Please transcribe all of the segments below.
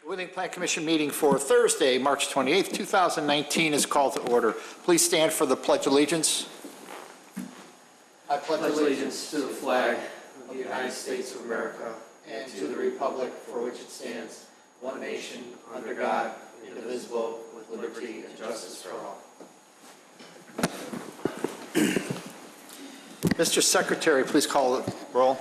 The Whitney Plan Commission meeting for Thursday, March 28th, 2019 is called to order. Please stand for the Pledge of Allegiance. I pledge allegiance to the flag of the United States of America and to the republic for which it stands, one nation, under God, indivisible, with liberty and justice for all. Mr. Secretary, please call the roll.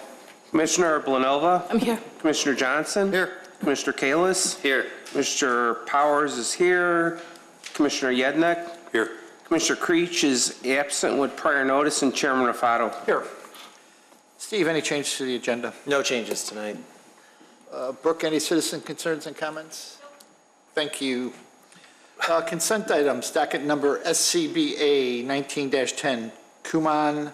Commissioner Blanova? I'm here. Commissioner Johnson? Here. Commissioner Kalis? Here. Mr. Powers is here. Commissioner Yednick? Here. Commissioner Creech is absent with prior notice, and Chairman Façade. Here. Steve, any changes to the agenda? No changes tonight. Brooke, any citizen concerns and comments? Thank you. Consent items, docket number SCBA 19-10, Kumon,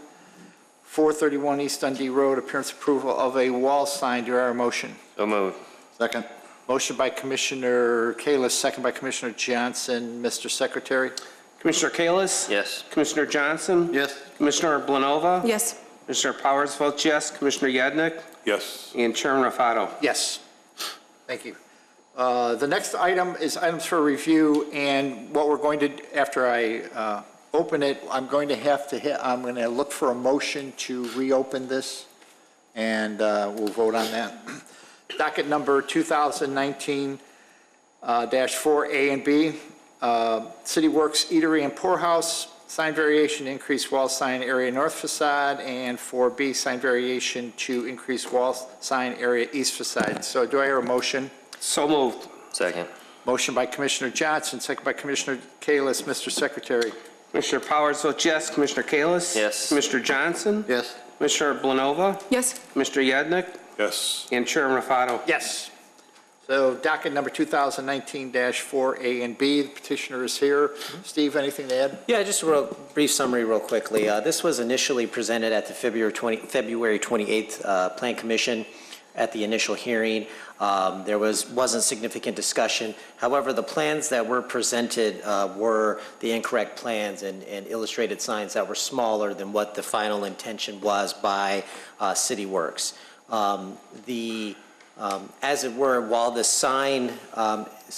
431 East Dundee Road, appearance approval of a wall sign. Do I hear a motion? So moved. Second. Motion by Commissioner Kalis, second by Commissioner Johnson. Mr. Secretary? Commissioner Kalis? Yes. Commissioner Johnson? Yes. Commissioner Blanova? Yes. Commissioner Powers votes yes. Commissioner Yednick? Yes. And Chairman Façade. Yes. Thank you. The next item is items for review, and what we're going to, after I open it, I'm going to look for a motion to reopen this, and we'll vote on that. Docket number 2019-4A and B, City Works Eatery and Poorhouse, sign variation, increase wall sign area north facade, and 4B, sign variation to increase wall sign area east facade. So do I hear a motion? So moved. Second. Motion by Commissioner Johnson, second by Commissioner Kalis. Mr. Secretary? Commissioner Powers votes yes. Commissioner Kalis? Yes. Commissioner Johnson? Yes. Commissioner Blanova? Yes. Commissioner Yednick? Yes. And Chairman Façade. Yes. So docket number 2019-4A and B, the petitioner is here. Steve, anything to add? Yeah, just a real brief summary real quickly. This was initially presented at the February 28th Plan Commission at the initial hearing. There wasn't significant discussion. However, the plans that were presented were the incorrect plans and illustrated signs that were smaller than what the final intention was by City Works. As it were, while the sign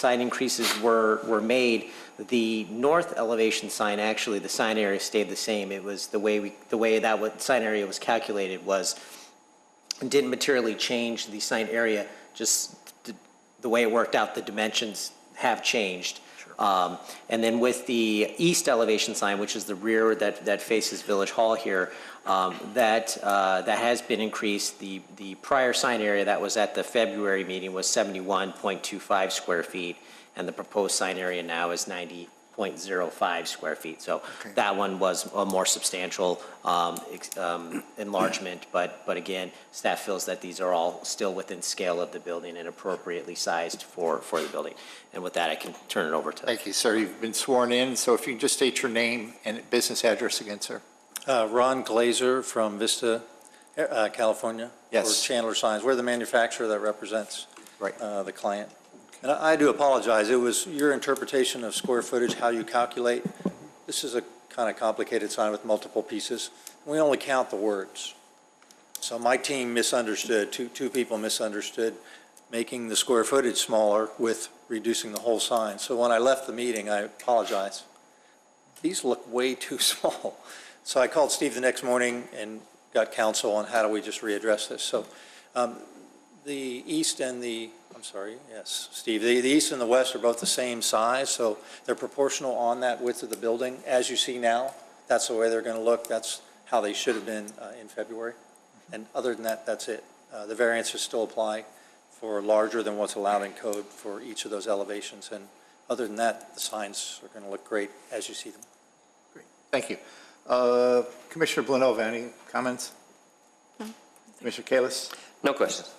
increases were made, the north elevation sign, actually the sign area stayed the same. It was the way that sign area was calculated didn't materially change the sign area, just the way it worked out, the dimensions have changed. Sure. And then with the east elevation sign, which is the rear that faces Village Hall here, that has been increased. The prior sign area that was at the February meeting was 71.25 square feet, and the proposed sign area now is 90.05 square feet. So that one was a more substantial enlargement, but again, staff feels that these are all still within scale of the building and appropriately sized for the building. And with that, I can turn it over to. Thank you, sir. You've been sworn in, so if you can just state your name and business address again, sir. Ron Glazer from Vista, California. Yes. For Chandler Signs. We're the manufacturer that represents the client. And I do apologize. It was your interpretation of square footage, how you calculate. This is a kind of complicated sign with multiple pieces. We only count the words. So my team misunderstood, two people misunderstood, making the square footage smaller with reducing the whole sign. So when I left the meeting, I apologize. These look way too small. So I called Steve the next morning and got counsel on how do we just readdress this. So the east and the, I'm sorry, yes, Steve, the east and the west are both the same size, so they're proportional on that width of the building. As you see now, that's the way they're going to look. That's how they should have been in February. And other than that, that's it. The variances still apply for larger than what's allowed in code for each of those elevations. And other than that, the signs are going to look great as you see them. Great. Thank you. Commissioner Blanova, any comments? No. Commissioner Kalis? No questions.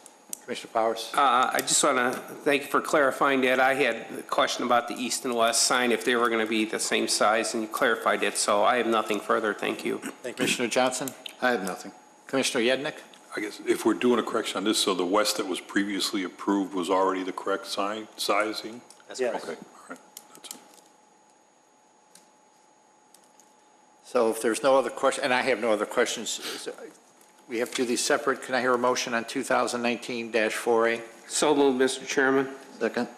Commissioner Powers? I just want to thank you for clarifying that. I had a question about the east and west sign, if they were going to be the same size, and you clarified it, so I have nothing further. Thank you. Thank you. Commissioner Johnson? I have nothing. Commissioner Yednick? I guess if we're doing a correction on this, so the west that was previously approved was already the correct sizing? That's yes. Okay, all right. That's it. So if there's no other question, and I have no other questions, we have to do these separate. Can I hear a motion on 2019-4A? So moved, Mr. Chairman. Second.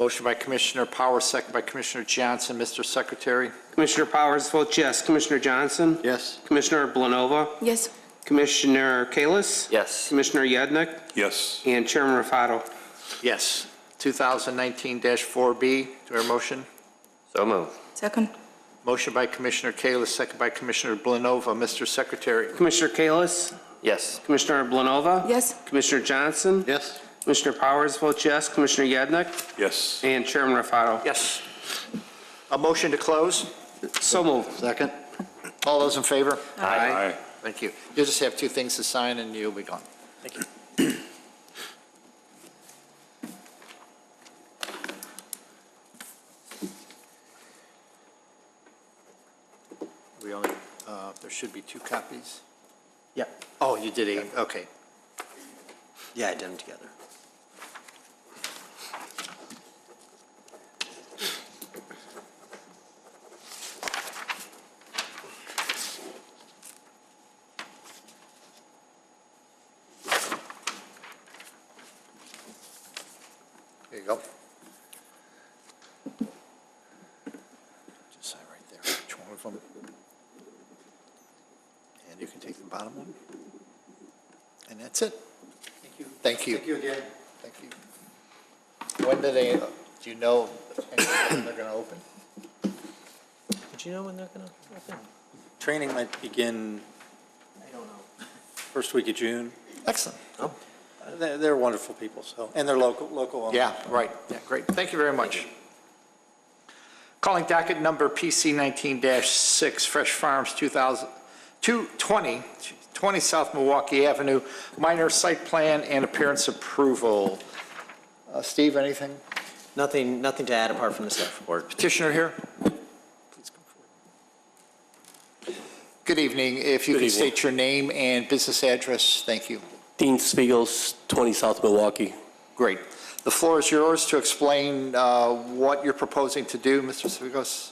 Motion by Commissioner Powers, second by Commissioner Johnson. Mr. Secretary? Commissioner Powers votes yes. Commissioner Johnson? Yes. Commissioner Blanova? Yes. Commissioner Kalis? Yes. Commissioner Yednick? Yes. And Chairman Rafato. Yes. 2019-4B, do I hear a motion? So moved. Second. Motion by Commissioner Kalis, second by Commissioner Blanova. Mr. Secretary? Commissioner Kalis? Yes. Commissioner Blanova? Yes. Commissioner Johnson? Yes. Commissioner Powers votes yes. Commissioner Yednick? Yes. And Chairman Rafato. Yes. A motion to close? So moved. Second. All those in favor? Aye. Thank you. You'll just have two things to sign and you'll be gone. Thank you. We only, there should be two copies. Yep. Oh, you did it, okay. Yeah, I did them together. There you go. Just sign right there, each one of them. And you can take the bottom one. And that's it. Thank you. Thank you. Thank you again. Thank you. When do they, do you know when they're going to open? Did you know when they're going to open? Training might begin I don't know. first week of June. Excellent. They're wonderful people, so, and they're local. owned. Yeah, right. Yeah, great. Thank you very much. Calling docket number PC 19-6, Fresh Farms 20 South Milwaukee Avenue, minor site plan and appearance approval. Steve, anything? Nothing to add apart from the staff report. Petitioner here? Please come forward. Good evening. If you Good could evening. state your name and business address, thank you. Dean Spiegels, 20 South Milwaukee. Great. The floor is yours to explain what you're proposing to do, Mr. Svigos.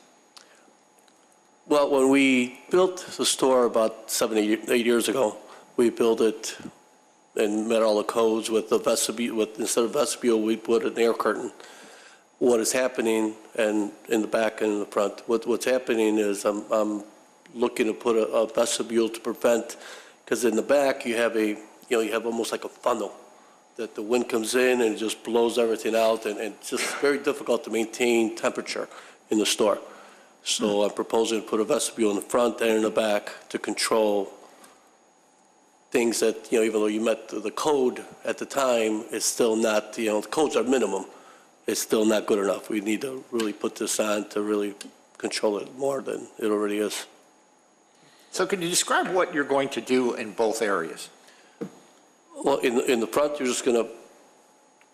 Well, when we built the store about 8 years ago, we built it and met all the codes with the vestibule. Instead of vestibule, we put an air curtain. What is happening, and in the back and in the front, what's happening is I'm looking to put a vestibule to prevent, because in the back you have you have almost like a funnel that the wind comes in and it just blows everything out, and it's just very difficult to maintain temperature in the store. So I'm proposing to put a vestibule in the front and in the back to control things that, even though you met the code at the time, it's still not, the codes are minimum. It's still not good enough. We need to really put this on to really control it more than it already is. So could you describe what you're going to do in both areas? Well, in the front, you're just going to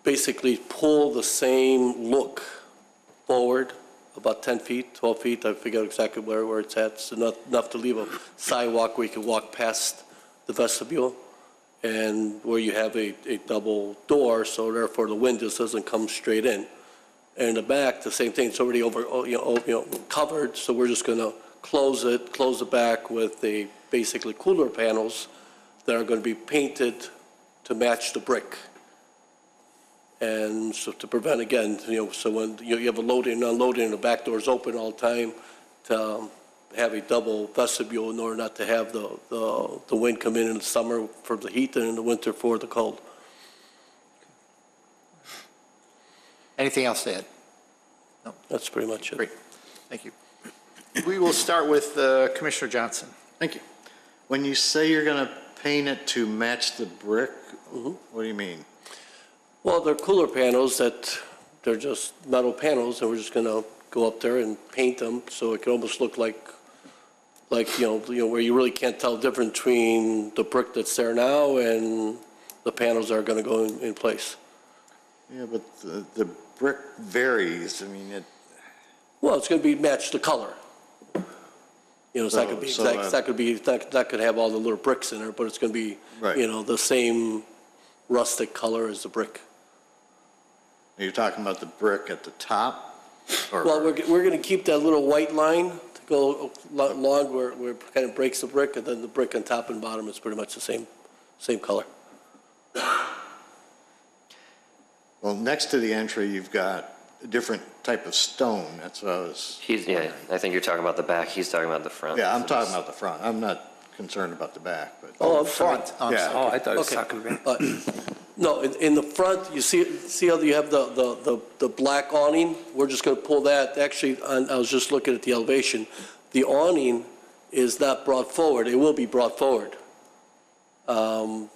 basically pull the same look forward about 10 feet, 12 feet. I forget exactly where it's at. It's enough to leave a sidewalk where you can walk past the vestibule, and where you have a double door, so therefore the wind just doesn't come straight in. And in the back, the same thing. It's already covered, so we're just going to close the back with basically cooler panels that are going to be painted to match the brick. And so to prevent, again, so when you have a loading and unloading and the back door is open all the time, to have a double vestibule in order not to have the wind come in the summer for the heat and in the winter for the cold. Anything else to add? That's pretty much it. Great. Thank you. We will start with Commissioner Johnson. Thank you. When you say you're going to paint it to match the brick, what do you mean? Well, they're cooler panels they're just metal panels, and we're just going to go up there and paint them so it can almost look like where you really can't tell the difference between the brick that's there now and the panels that are going to go in place. Yeah, but the brick varies. I mean, Well, it's going to be match the color. It's not going to be So, exact. It's not going to have all the little bricks in there, but it's going to be, Right. the same rustic color as the brick. you're talking about the brick at the top? Or- Well, we're going to keep that little white line to go along where it kind of breaks the brick, and then the brick on top and bottom is pretty much the same color. Well, next to the entry, you've got a different type of stone. That's what I was. Yeah, I think you're talking about the back, he's talking about the front. Yeah, I'm talking about the front. I'm not concerned about the back, but. Oh, I'm sorry. Yeah. Oh, I thought he was Okay. talking about. No, in the front, you see how you have the black awning? We're just going to pull that. Actually, I was just looking at the elevation. The awning is not brought forward. It will be brought forward.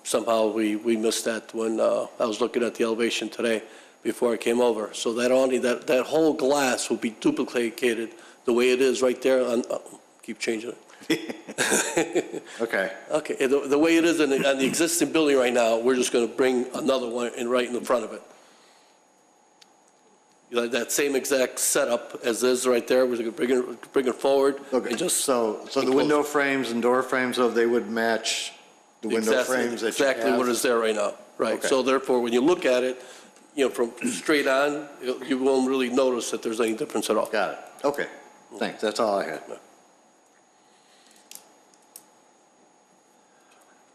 Somehow we missed that when I was looking at the elevation today before I came over. So that awning, that whole glass will be duplicated the way it is right there on, keep changing it. Okay. Okay, the way it is on the existing building right now, we're just going to bring another one in right in the front of it. You know, that same exact setup as is right there, we're going to bring it forward. Okay, and just so the enclose window it. frames and door frames, so they would match the window Exactly- frames that you have? Exactly what is there right now, right. Okay. So therefore, when you look at it, you know, from straight on, you won't really notice that there's any difference at all. Got it. Okay, thanks. That's all I had.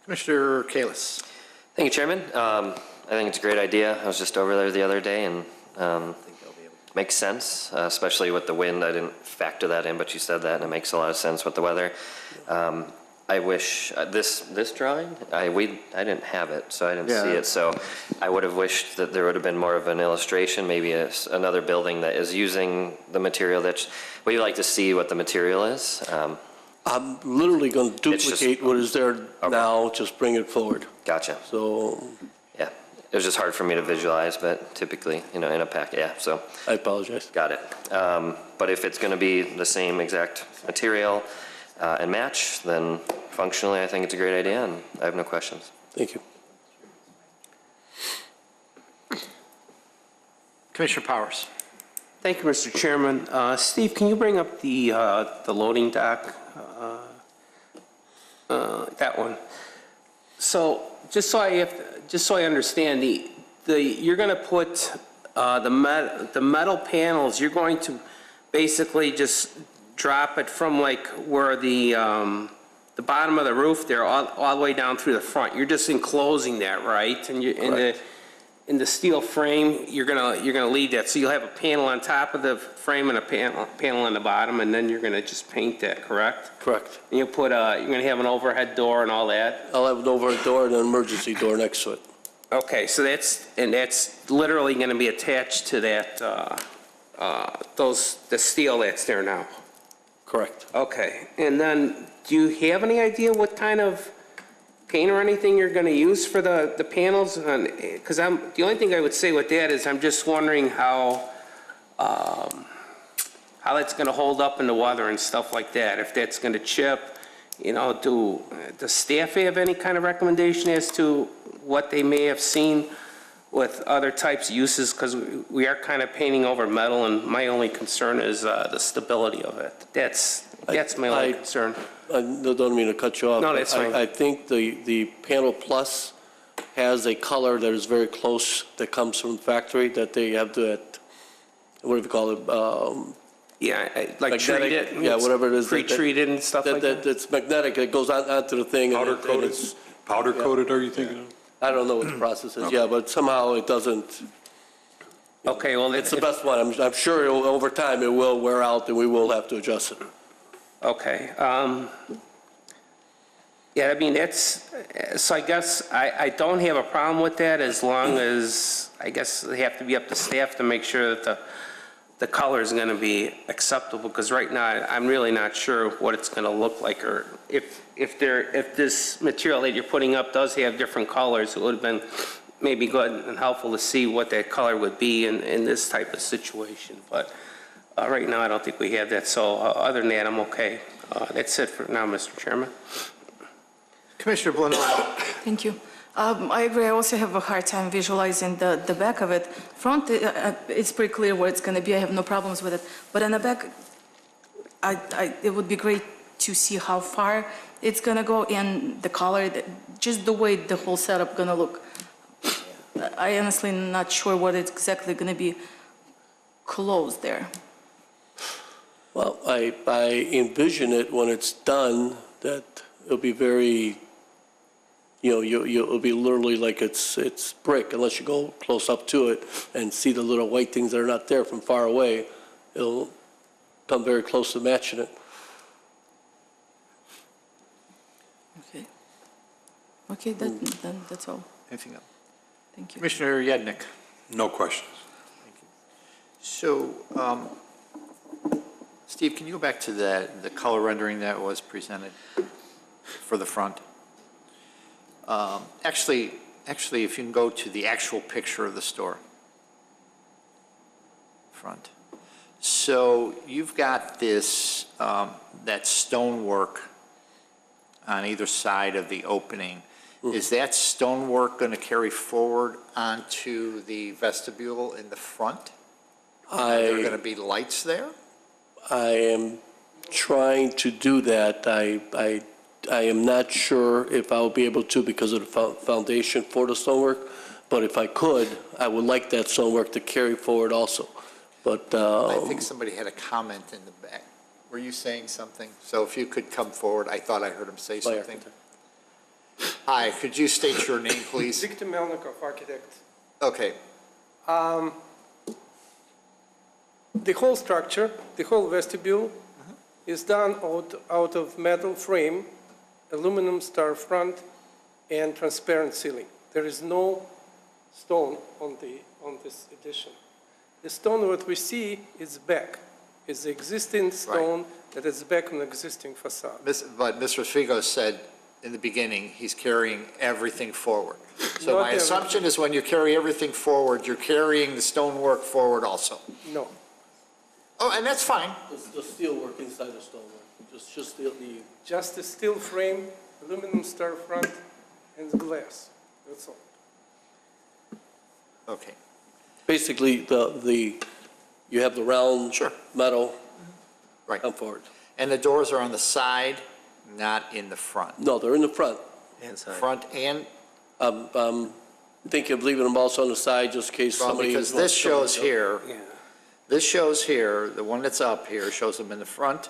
Commissioner Kalis. Thank you, Chairman. I think it's a great idea. I was just over there the other day, and makes sense, especially with the wind. I didn't factor that in, but you said that, and it makes a lot of sense with the weather. I wish, this drawing, I didn't have it, so I didn't see Yeah. it. So I would have wished that there would have been more of an illustration, maybe another building that is using the material that, we like to see what the material is. I'm literally going to It's just- duplicate what is there now, just bring it forward. Gotcha. So Yeah. It was just hard for me to visualize, but typically, in a packet, yeah, so. I apologize. Got it. But if it's going to be the same exact material and match, then functionally, I think it's a great idea, and I have no questions. Thank you. Commissioner Powers. Thank you, Mr. Chairman. Steve, can you bring up the loading dock? That one. So, just so I understand, you're going to put the metal panels, you're going to basically just drop it from like where the bottom of the roof there all the way down through the front. You're just enclosing that, right? And in the steel frame, you're gonna leave that. So you'll have a panel on top of the frame and a panel on the bottom, and then you're gonna just paint that, correct? Correct. And you're gonna have an overhead door and all that? I'll have an overhead door and an emergency door next to it. Okay, so that's literally gonna be attached to that, the steel that's there now? Correct. Okay, and then, do you have any idea what kind of paint or anything you're gonna use for the panels? Because the only thing I would say with that is I'm just wondering how that's gonna hold up in the weather and stuff like that, if that's gonna chip. Does staff have any kind of recommendation as to what they may have seen with other types of uses? Because we are kind of painting over metal, and my only concern is the stability of it. That's my only concern. I don't mean to cut you off. No, that's fine. I think the Panel Plus has a color that is very close, that comes from the factory, that they have that, what do you call it? Yeah, like Magnetic, treated. yeah, whatever it is. Pre-treated and stuff like that? It's magnetic, it goes onto the thing. and Powder and coated? it's- Powder coated, are you thinking of? I don't know what the process is, yeah, but somehow it doesn't, Okay, well, it's the best one. I'm sure over time it will wear out and we will have to adjust it. okay. Yeah, I mean, so I guess I don't have a problem with that as long as, I guess they have to be up to staff to make sure that the color is going to be acceptable, because right now I'm really not sure what it's going to look like, or if this material that you're putting up does have different colors, it would have been maybe good and helpful to see what that color would be in this type of situation. But right now I don't think we have that, so other than that, I'm okay. That's it for now, Mr. Chairman. Commissioner Blennoy. Thank you. I agree. I also have a hard time visualizing the back of it. Front, it's pretty clear where it's going to be. I have no problems with it. But in the back, it would be great to see how far it's going to go and the color, just the way the whole setup going to look. I honestly am not sure what it's exactly going to be closed there. Well, I envision it when it's done, that it'll be very it'll be literally like it's brick unless you go close up to it and see the little white things that are not there from far away. It'll come very close to matching it. Okay. Okay, then that's all. Anything else? Thank you. Commissioner Yednick. No questions. So, Steve, can you go back to the color rendering that was presented for the front? Actually, if you can go to the actual picture of the store. Front. So you've got this, that stonework on either side of the opening. Is that stonework going to carry forward onto the vestibule in the front? Are there going to be lights there? I am trying to do that. I am not sure if I'll be able to because of the foundation for the stonework, but if I could, I would like that stonework to carry forward also. But I think somebody had a comment in the back. Were you saying something? So if you could come forward, I thought I heard him say something. Hi, could you state your name, please? Victor Melnikov, architect. Okay. The whole structure, the whole vestibule is done out of metal frame, aluminum star front, and transparent ceiling. There is no stone on this addition. The stone what we see is back, is the existing stone that is back on the existing facade. But Mr. Figo said in the beginning, he's carrying everything forward. So Not my assumption is when you carry everything forward, you're carrying the stonework forward also. No. Oh, and that's fine. the steel work inside the stonework, just the Just a steel frame, aluminum star front, and the glass. That's all. Okay. basically you have the round Sure. metal Right. come forward. And the doors are on the side, not in the front. No, they're in the front. Front and, I'm thinking of leaving them also on the side just in case well, somebody. because this shows here, Yeah. this shows here, the one that's up here shows them in the front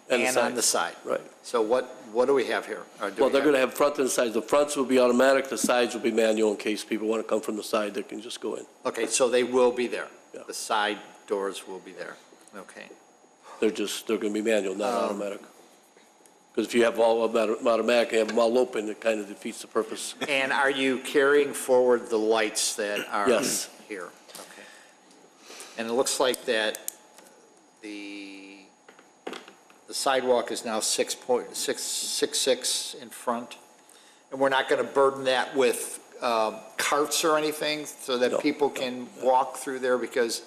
And the and on side. the side. Right. So what do we have here? Or do Well, we they're have- going to have front and sides. The fronts will be automatic, the sides will be manual in case people want to come from the side, they can just go in. Okay, so they will be there. Yeah. The side doors will be there. Okay. They're going to be manual, not automatic. Because if you have all automatic and have them all open, it kind of defeats the purpose. And are you carrying forward the lights that are Yes. here? Okay. And it looks like that the sidewalk is now 6.666 in front, and we're not going to burden that with carts or anything so that No. people can walk through there, because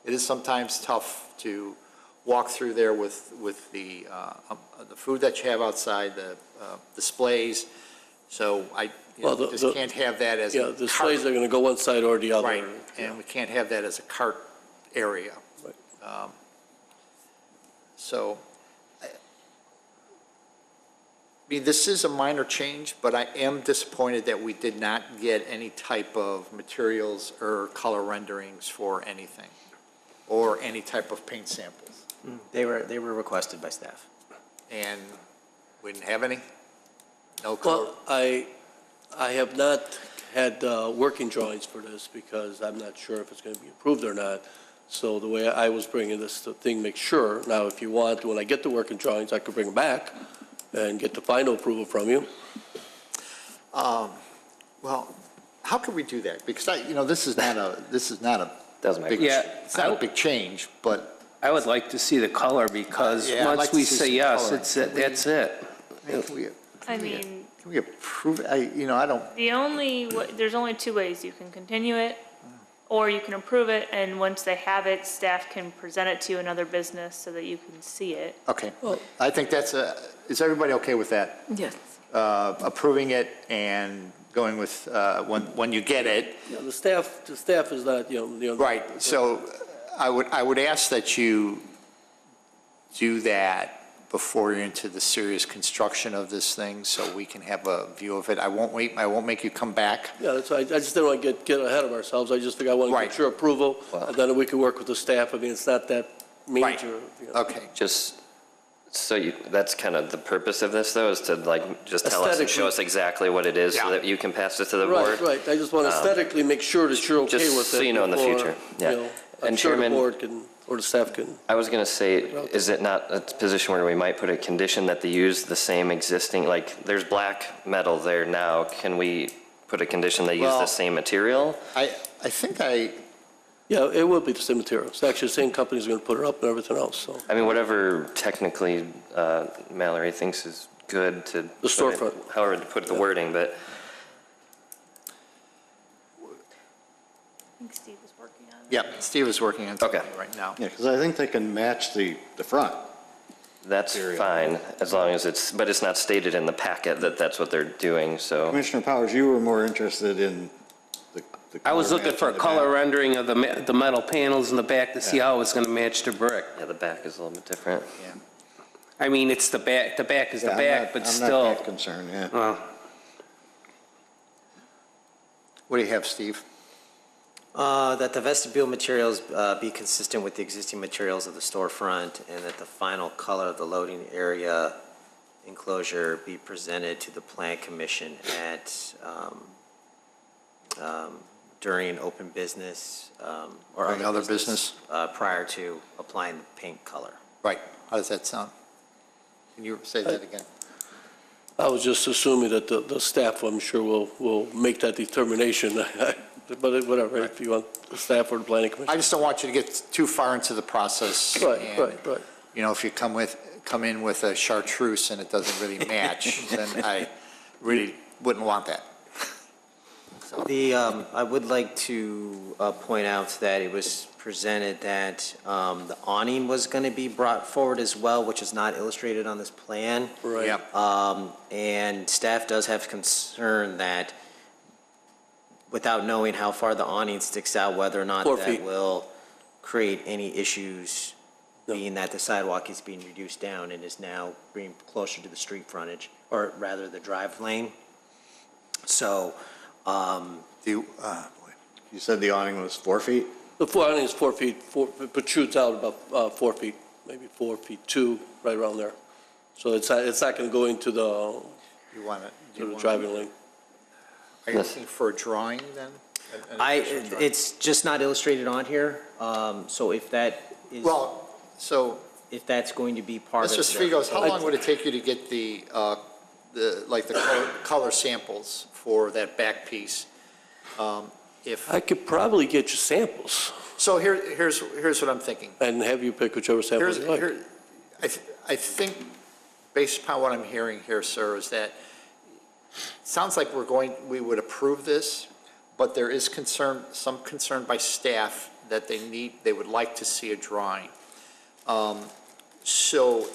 it is sometimes tough to walk through there with the food that you have outside, the displays. So Well, just can't have that as a Yeah, cart. the displays are going to go one side or the other. Right, and we can't have that as a cart area. Right. So, I mean, this is a minor change, but I am disappointed that we did not get any type of materials or color renderings for anything, or any type of paint samples. They were requested by staff. And we didn't have any? No color? Well, I have not had working drawings for this because I'm not sure if it's going to be approved or not. So the way I was bringing this thing, make sure, now if you want, when I get the working drawings, I could bring them back and get the final approval from you. Well, how can we do that? Because this is not a Doesn't make big, Yeah, it's not a big change, but I would like to see the color because Yeah, I'd like once to we see say some yes, color. that's it. can we approve, I don't, there's only two ways. You can continue it, or you can approve it, and once they have it, staff can present it to another business so that you can see it. okay. I think is everybody okay with that? Yes. Approving it and going with, when you get it? Yeah, the staff is not, Right, so I would ask that you do that before you're into the serious construction of this thing, so we can have a view of it. I won't make you come back. Yeah, that's why I just didn't want to get ahead of ourselves. I just think I want to Right. get your approval, and then we can work with the staff. I mean, it's not that major. Okay. Just So that's kind of the purpose of this, though, is to like just tell us and show us exactly what it is so that you can pass it to the board? Right. I just want to aesthetically make sure that you're okay with it. Just so you know in the before, future, yeah. you know, I'm And sure the Chairman- board can, or the staff can. I was going to say, is it not a position where we might put a condition that they use the same existing, like, there's black metal there now, can we put a condition they use Well- the same material? I think Yeah, it will be the same material. It's actually the same company's going to put it up and everything else, so. I mean, whatever technically Mallory thinks is good to. The storefront. However to put the wording, but I think Steve was working on it. yeah, Steve is working on something Okay. right now. Yeah, because I think they can match the front. that's fine, as long as but it's not stated in the packet that that's what they're doing, so. Commissioner Powers, you were more interested in the I was color looking match for a in the color back. rendering of the metal panels in the back to see how it's going to match the brick. Yeah, the back is a little bit different. I mean, it's the back is the Yeah, back, but I'm still. not that concerned, yeah. Well, What do you have, Steve? That the vestibule materials be consistent with the existing materials of the storefront, and that the final color of the loading area enclosure be presented to the Plan Commission at, during open business, or During other business? prior to applying the paint color. Right, how does that sound? Can you say that again? I was just assuming that the staff, I'm sure, will make that determination. But whatever, if you want the staff or the planning commission. I just don't want you to get too far into the process. Right. You know, if you come in with a chartreuse and it doesn't really match, then I really wouldn't want that. I would like to point out that it was presented that the awning was going to be brought forward as well, which is not illustrated on this plan. Right. Yeah. And staff does have concern that without knowing how far the awning sticks out, whether or not 4 that feet. will create any issues, being that the sidewalk is being reduced down and is now being closer to the street frontage, or rather the drive lane. So, You said the awning was 4 feet? The awning is 4 feet, it protrudes out about 4 feet, maybe 4 feet 2, right around there. So it's not going to go into the You want it? driving lane. Are you looking for a drawing then? it's just not illustrated on here, so if that is, Well, so, if that's going to be part of Mr. the. Sfigos, how long would it take you to get the color samples for that back piece? If, I could probably get you samples so here's what I'm thinking. and have you pick whichever samples you like. I think, based upon what I'm hearing here, sir, is that it sounds like we would approve this, but there is some concern by staff that they would like to see a drawing. So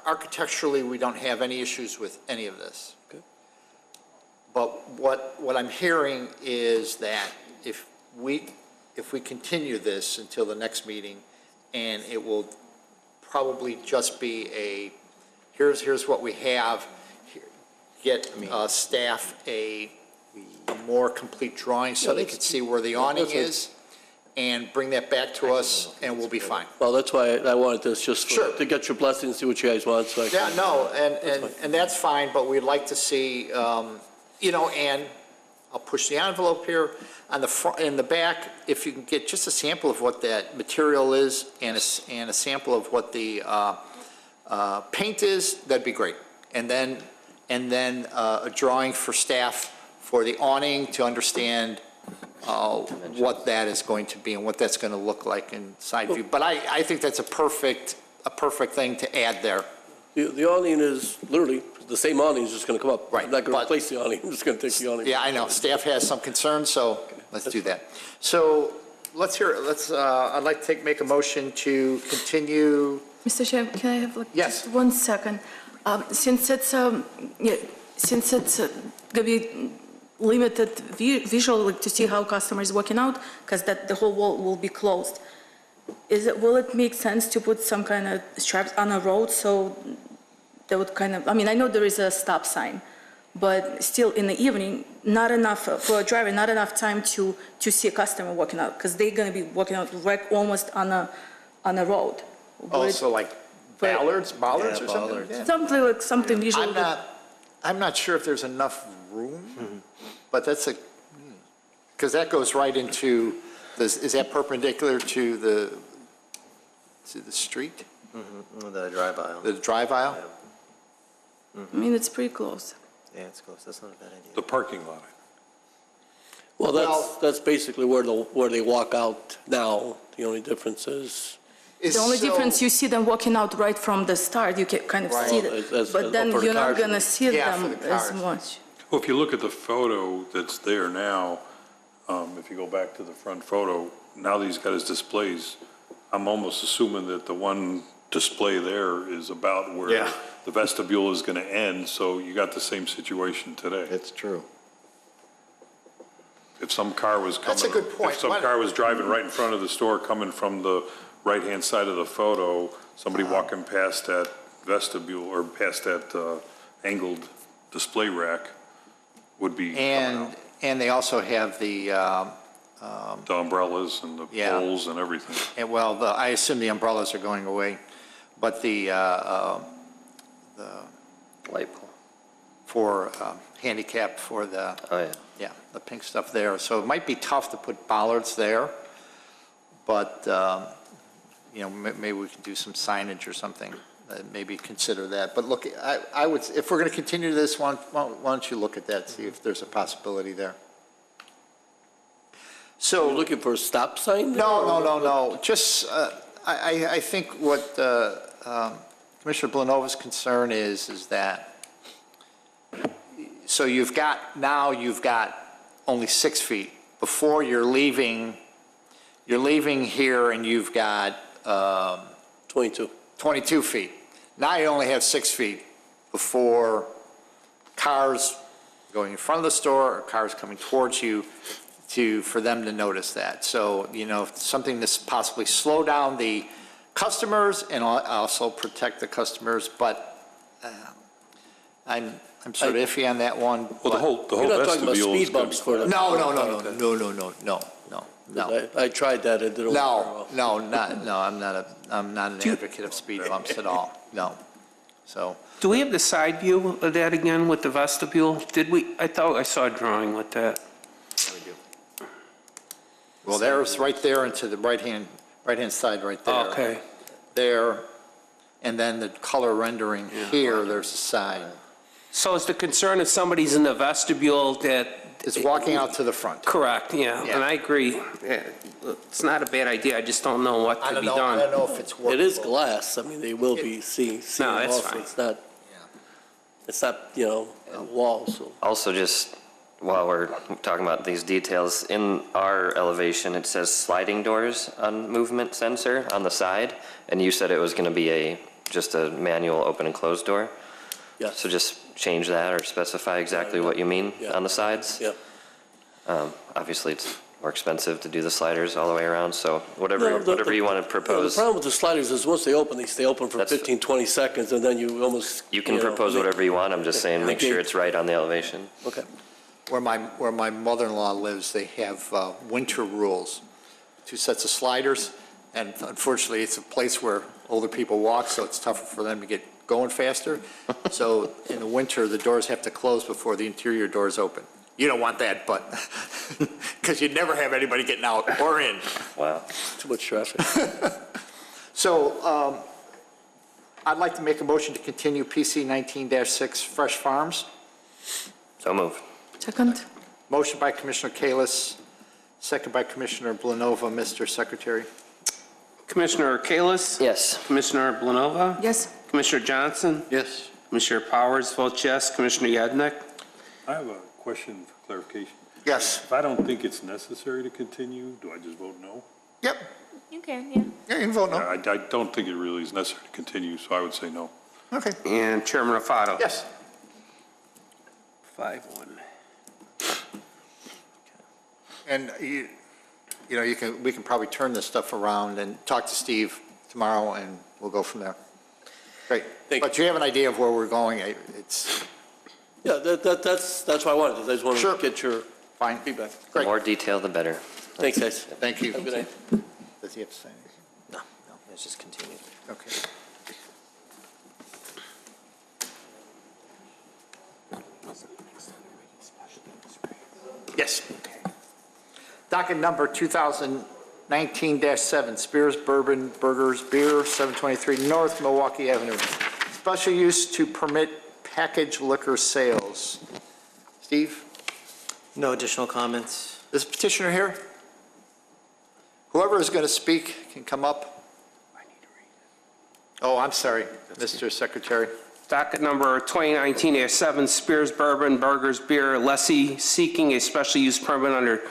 architecturally, we don't have any issues with any of this. Okay. But what I'm hearing is that if we continue this until the next meeting, and it will probably just be here's what we have, get staff a more complete drawing so they can see where the awning is, and bring that back to us, and we'll be fine. Well, that's why I wanted this, just Sure. to get your blessing and see what you guys want, so I can. Yeah, no, and that's fine, but we'd like to see, and I'll push the envelope here, on the front, in the back, if you can get just a sample of what that material is and a sample of what the paint is, that'd be great. And then a drawing for staff for the awning to understand what that is going to be and what that's going to look like in side view. But I think that's a perfect thing to add there. The awning is literally, the same awning is just going to come up. Right, I'm not going to but- replace the awning, I'm just going to take the awning. Yeah, I know, staff has some concerns, so let's do that. So I'd like to make a motion to continue. Mr. Chair, can I have Yes. just 1 second? Since it's gonna be limited visually to see how customer is working out, because the whole wall will be closed. Will it make sense to put some kind of stripes on a road so that would I know there is a stop sign, but still in the evening, not enough for a driver, not enough time to see a customer working out, because they're gonna be working out right almost on a road. Oh, so like bollards or something? bollards. Yeah. Something visual. I'm not sure if there's enough room, but that's because that goes right into, is that perpendicular to the street? The drive aisle. The drive aisle? I mean, it's pretty close. Yeah, it's close. That's not a bad idea. The parking lot. Well, Well- that's basically where they walk out now. The only difference is, The only difference, you see them walking out right from the start, you can kind of see Well, it, as- but then for the you're not cars. gonna see Yeah, for them the as cars. much. Well, if you look at the photo that's there now, if you go back to the front photo, now that he's got his displays, I'm almost assuming that the one display there is about where Yeah. the vestibule is going to end, so you got the same situation today. It's true. If some car was coming. That's a good point. If some car was driving right in front of the store, coming from the right-hand side of the photo, somebody walking past that vestibule or past that angled display rack would be coming out. And they also have the, The umbrellas and the Yeah. poles and everything. well, I assume the umbrellas are going away, but the Light pole. for handicap for the, Oh, yeah. yeah, the pink stuff there. So it might be tough to put bollards there, but, maybe we could do some signage or something, maybe consider that. But look, I would, if we're going to continue this, why don't you look at that, see if there's a possibility there. So. you're looking for a stop sign? No. Just, I think what Commissioner Blanova's concern is that, so you've got only 6 feet. Before you're leaving here and you've got 22. 22 feet. Now you only have 6 feet before cars going in front of the store or cars coming towards you for them to notice that. So, something to possibly slow down the customers and also protect the customers, but I'm sort of iffy on that one. Well, the whole You're not talking about vestibule is speed going bumps to for be. the... No. I tried that, it didn't work very well. I'm not an advocate of speed bumps at all, no. So, Do we have the side view of that again with the vestibule? Did we, I thought I saw a drawing with that. well, there's right there into the right-hand side right there. Okay. There, and then the color rendering here, there's a sign. So is the concern if somebody's in the vestibule that... It's walking out to the front. Correct, yeah, Yeah. and I agree. It's not a bad idea, I just don't know what I to don't be know, I done. don't know if it's workable. It is glass, I mean, they will be seeing No, it's also. fine. It's not, a wall, so. Also, just while we're talking about these details, in our elevation, it says sliding doors on movement sensor on the side, and you said it was going to be just a manual open and close door? Yes. So just change that or specify exactly what you mean Yeah. on the sides? Yeah. Obviously, it's more expensive to do the sliders all the way around, so whatever No, whatever you want to The propose, problem with the sliders is once they open, they stay open for That's- 15, 20 seconds, and then you almost. you can propose whatever you want, I'm just saying, make sure Okay. it's right on the elevation. Okay. Where my mother-in-law lives, they have winter rules, 2 sets of sliders, and unfortunately, it's a place where older people walk, so it's tougher for them to get going faster. So in the winter, the doors have to close before the interior doors open. You don't want that, but, because you'd never have anybody getting out or in. Wow. Too much traffic. So I'd like to make a motion to continue PC 19-6 Fresh Farms. So move. Second? Motion by Commissioner Kalis, second by Commissioner Blanova. Mr. Secretary. Commissioner Kalis? Yes. Commissioner Blanova? Yes. Commissioner Johnson? Yes. Commissioner Powers votes yes. Commissioner Yednick? I have a question for clarification. Yes. If I don't think it's necessary to continue, do I just vote no? Yep. You can, yeah. Yeah, you can vote no. I don't think it really is necessary to continue, so I would say no. Okay. And Chairman Rafato? Yes. 5-1. And we can probably turn this stuff around and talk to Steve tomorrow, and we'll go from there. Great. Thank But you have an idea of where we're going. It's Yeah, that's why I wanted it. I just wanted Sure. to get your fine. feedback. The Great. more detail, the better. Thanks, guys. Thank you. Have a good night. Does he have to say anything? No, it's just continued. Okay. Yes. Docket number 2019-7, Spears Bourbon Burgers Beer, 723 North Milwaukee Avenue. Special use to permit packaged liquor sales. Steve, No additional comments? is the petitioner here? Whoever is going to speak can come up. Oh, I'm sorry, Mr. Secretary. Docket number 2019-7, Spears Bourbon Burgers Beer, lessee seeking a special use permit under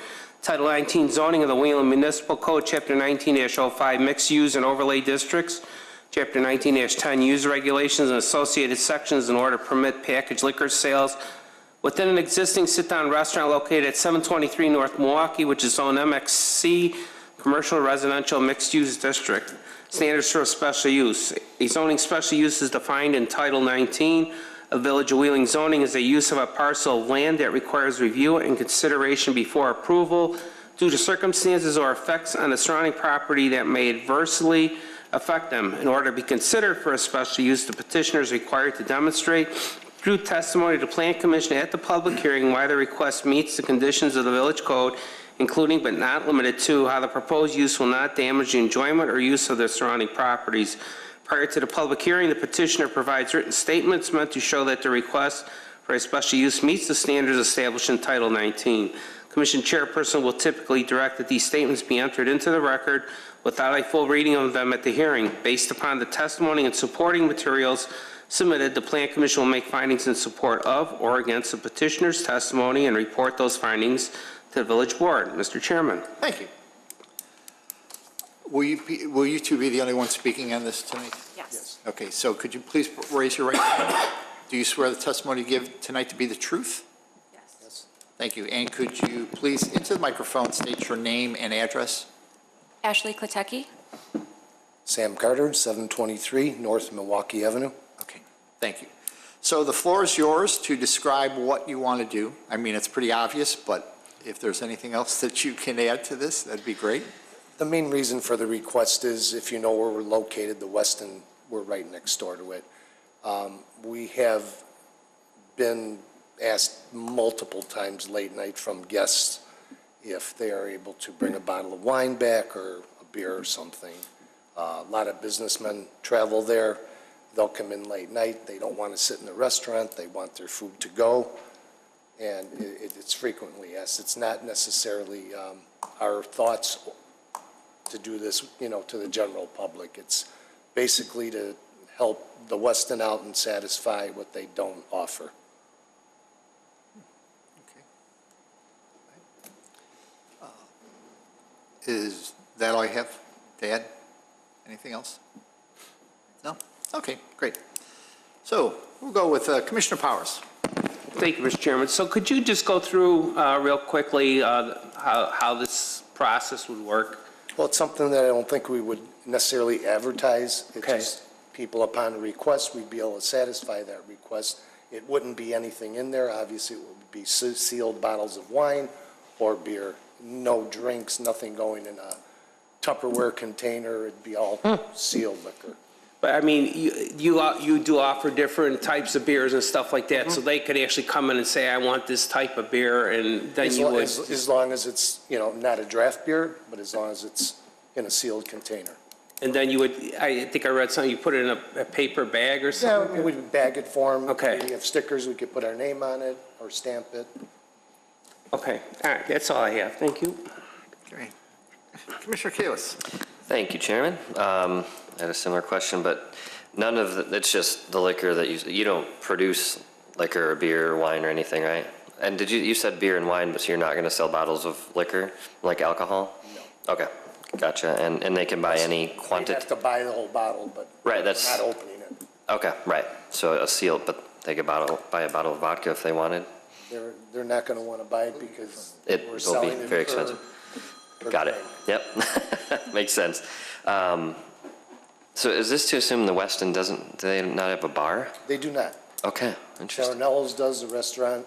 Title 19 zoning of the Wayland Municipal Code, Chapter 19-05, mixed use and overlay districts, Chapter 19-10, use regulations and associated sections in order to permit packaged liquor sales within an existing sit-down restaurant located at 723 North Milwaukee, which is zone MXC, commercial residential mixed use district. Standards for a special use. A zoning special use is defined in Title 19 of Village of Wheeling zoning as a use of a parcel of land that requires review and consideration before approval due to circumstances or effects on the surrounding property that may adversely affect them. In order to be considered for a special use, the petitioner is required to demonstrate through testimony to Plan Commission at the public hearing why the request meets the conditions of the Village Code, including but not limited to how the proposed use will not damage the enjoyment or use of the surrounding properties. Prior to the public hearing, the petitioner provides written statements meant to show that the request for a special use meets the standards established in Title 19. Commission chairperson will typically direct that these statements be entered into the record without a full reading of them at the hearing. Based upon the testimony and supporting materials submitted, the Plan Commission will make findings in support of or against the petitioner's testimony and report those findings to the Village Board. Mr. Chairman. Thank you. Will you two be the only ones speaking on this tonight? Yes. Okay, so could you please raise your right hand? Do you swear the testimony you give tonight to be the truth? Yes. Thank you. And could you please, into the microphone, state your name and address? Ashley Kletecki. Sam Carter, 723 North Milwaukee Avenue. Okay, thank you. So the floor is yours to describe what you want to do. I mean, it's pretty obvious, but if there's anything else that you can add to this, that'd be great. The main reason for the request is, if you know where we're located, the Westin, we're right next door to it. We have been asked multiple times late night from guests if they are able to bring a bottle of wine back or a beer or something. A lot of businessmen travel there. They'll come in late night. They don't want to sit in the restaurant. They want their food to go. And it's frequently asked. It's not necessarily our thoughts to do this, you know, to the general public. It's basically to help the Westin out and satisfy what they don't offer. Is that all you have to add? Anything else? No? Okay, great. So we'll go with Commissioner Powers. Thank you, Mr. Chairman. So could you just go through real quickly how this process would work? Well, it's something that I don't think we would necessarily advertise. It's Okay. just people upon request, we'd be able to satisfy that request. It wouldn't be anything in there. Obviously, it would be sealed bottles of wine or beer. No drinks, nothing going in a Tupperware container. It'd be all sealed liquor. But I mean, you do offer different types of beers and stuff like that, so they could actually come in and say, I want this type of beer, and then you would. As long as it's, you know, not a draft beer, but as long as it's in a sealed container. And then you would, I think I read something, you put it in a paper bag or Yeah, something? we'd bag it for them. Okay. We have stickers, we could put our name on it or stamp it. Okay, all right, that's all I have. Thank you. Okay. Commissioner Kalis. Thank you, Chairman. I had a similar question, but none of it's just the liquor that you don't produce liquor or beer or wine or anything, right? And you said beer and wine, but so you're not going to sell bottles of liquor, like alcohol? No. Okay, gotcha. And they can buy any They'd quantity? have to buy the whole bottle, but Right, we're not opening it. Okay, right. So a sealed, but they could buy a bottle of vodka if they wanted? They're not going to want to buy it because It we're will be selling it very for- expensive. for Got it. drink. Yep. Makes sense. So is this to assume the Westin do they not have a bar? They do not. Okay, interesting. Charinello's does, the restaurant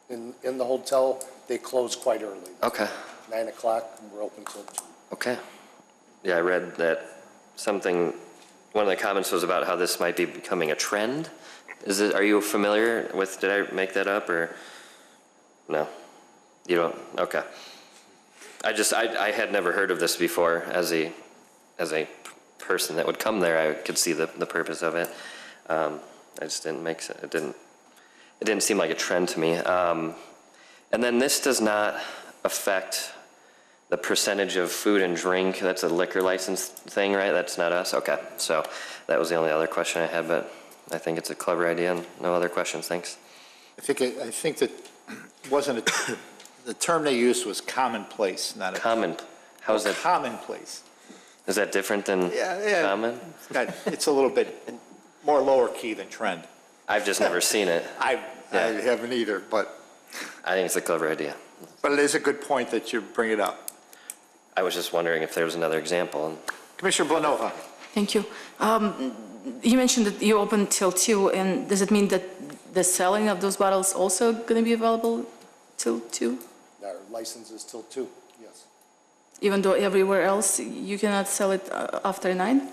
in the hotel, they close quite early. Okay, 9 o'clock, and we're open till 2. okay. Yeah, I read that one of the comments was about how this might be becoming a trend. Are you familiar with, did I make that up or no? You don't, okay. I had never heard of this before. As a person that would come there, I could see the purpose of it. I just didn't make sense. It didn't seem like a trend to me. And then this does not affect the percentage of food and drink. That's a liquor license thing, right? That's not us? Okay. So that was the only other question I had, but I think it's a clever idea and no other questions. Thanks. I think that wasn't the term they used was commonplace, not a. How is that? Commonplace. Is that different than common? It's a little bit more lower key than trend. I've just never seen it. I haven't either, but. I think it's a clever idea. But it is a good point that you bring it up. I was just wondering if there was another example. Commissioner Blanova. Thank you. You mentioned that you open till 2, and does it mean that the selling of those bottles also going to be available till 2? Our license is till 2, yes. Even though everywhere else you cannot sell it after 9?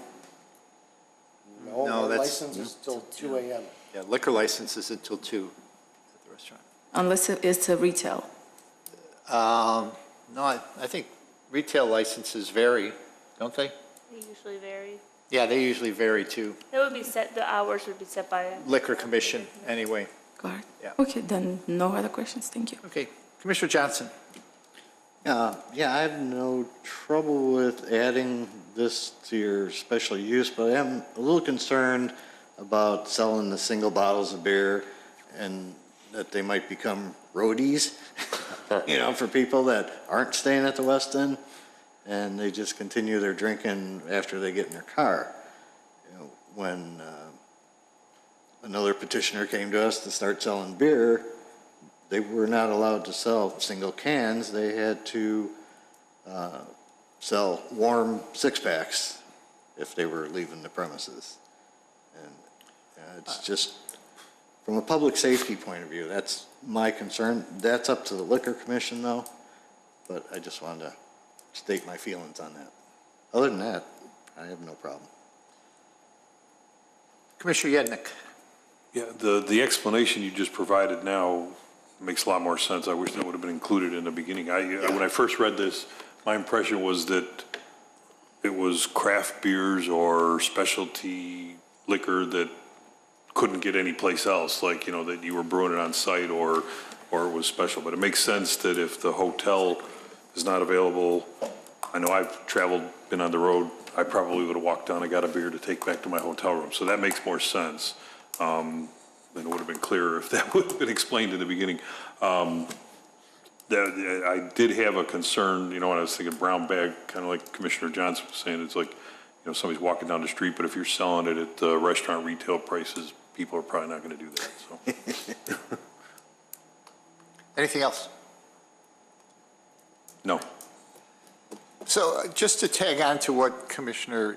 No, No, our that's- license is till 2 a.m. Yeah, liquor license is until 2 at the restaurant. Unless it's a retail. No, I think retail licenses vary, don't they? They usually vary. Yeah, they usually vary too. That would be set, the hours would be set by. Liquor commission, anyway. Got it. Yeah. Okay, then no other questions. Thank you. Okay, Commissioner Johnson. Yeah, I have no trouble with adding this to your special use, but I am a little concerned about selling the single bottles of beer and that they might become roadies, for people that aren't staying at the Westin and they just continue their drinking after they get in their car. When another petitioner came to us to start selling beer, they were not allowed to sell single cans. They had to sell warm six-packs if they were leaving the premises. And it's just, from a public safety point of view, that's my concern. That's up to the Liquor Commission, though, but I just wanted to state my feelings on that. Other than that, I have no problem. Commissioner Yednick. Yeah, the explanation you just provided now makes a lot more sense. I wish that would have been included in the beginning. When I first read this, my impression was that it was craft beers or specialty liquor that couldn't get anyplace else, like, that you were brewing it on site or it was special. But it makes sense that if the hotel is not available, I know I've traveled, been on the road, I probably would have walked down and got a beer to take back to my hotel room. So that makes more sense. Then it would have been clearer if that would have been explained in the beginning. I did have a concern, when I was thinking brown bag, kind of like Commissioner Johnson was saying, it's like, somebody's walking down the street, but if you're selling it at the restaurant retail prices, people are probably not going to do that, so. Anything else? No. So just to tag on to what Commissioner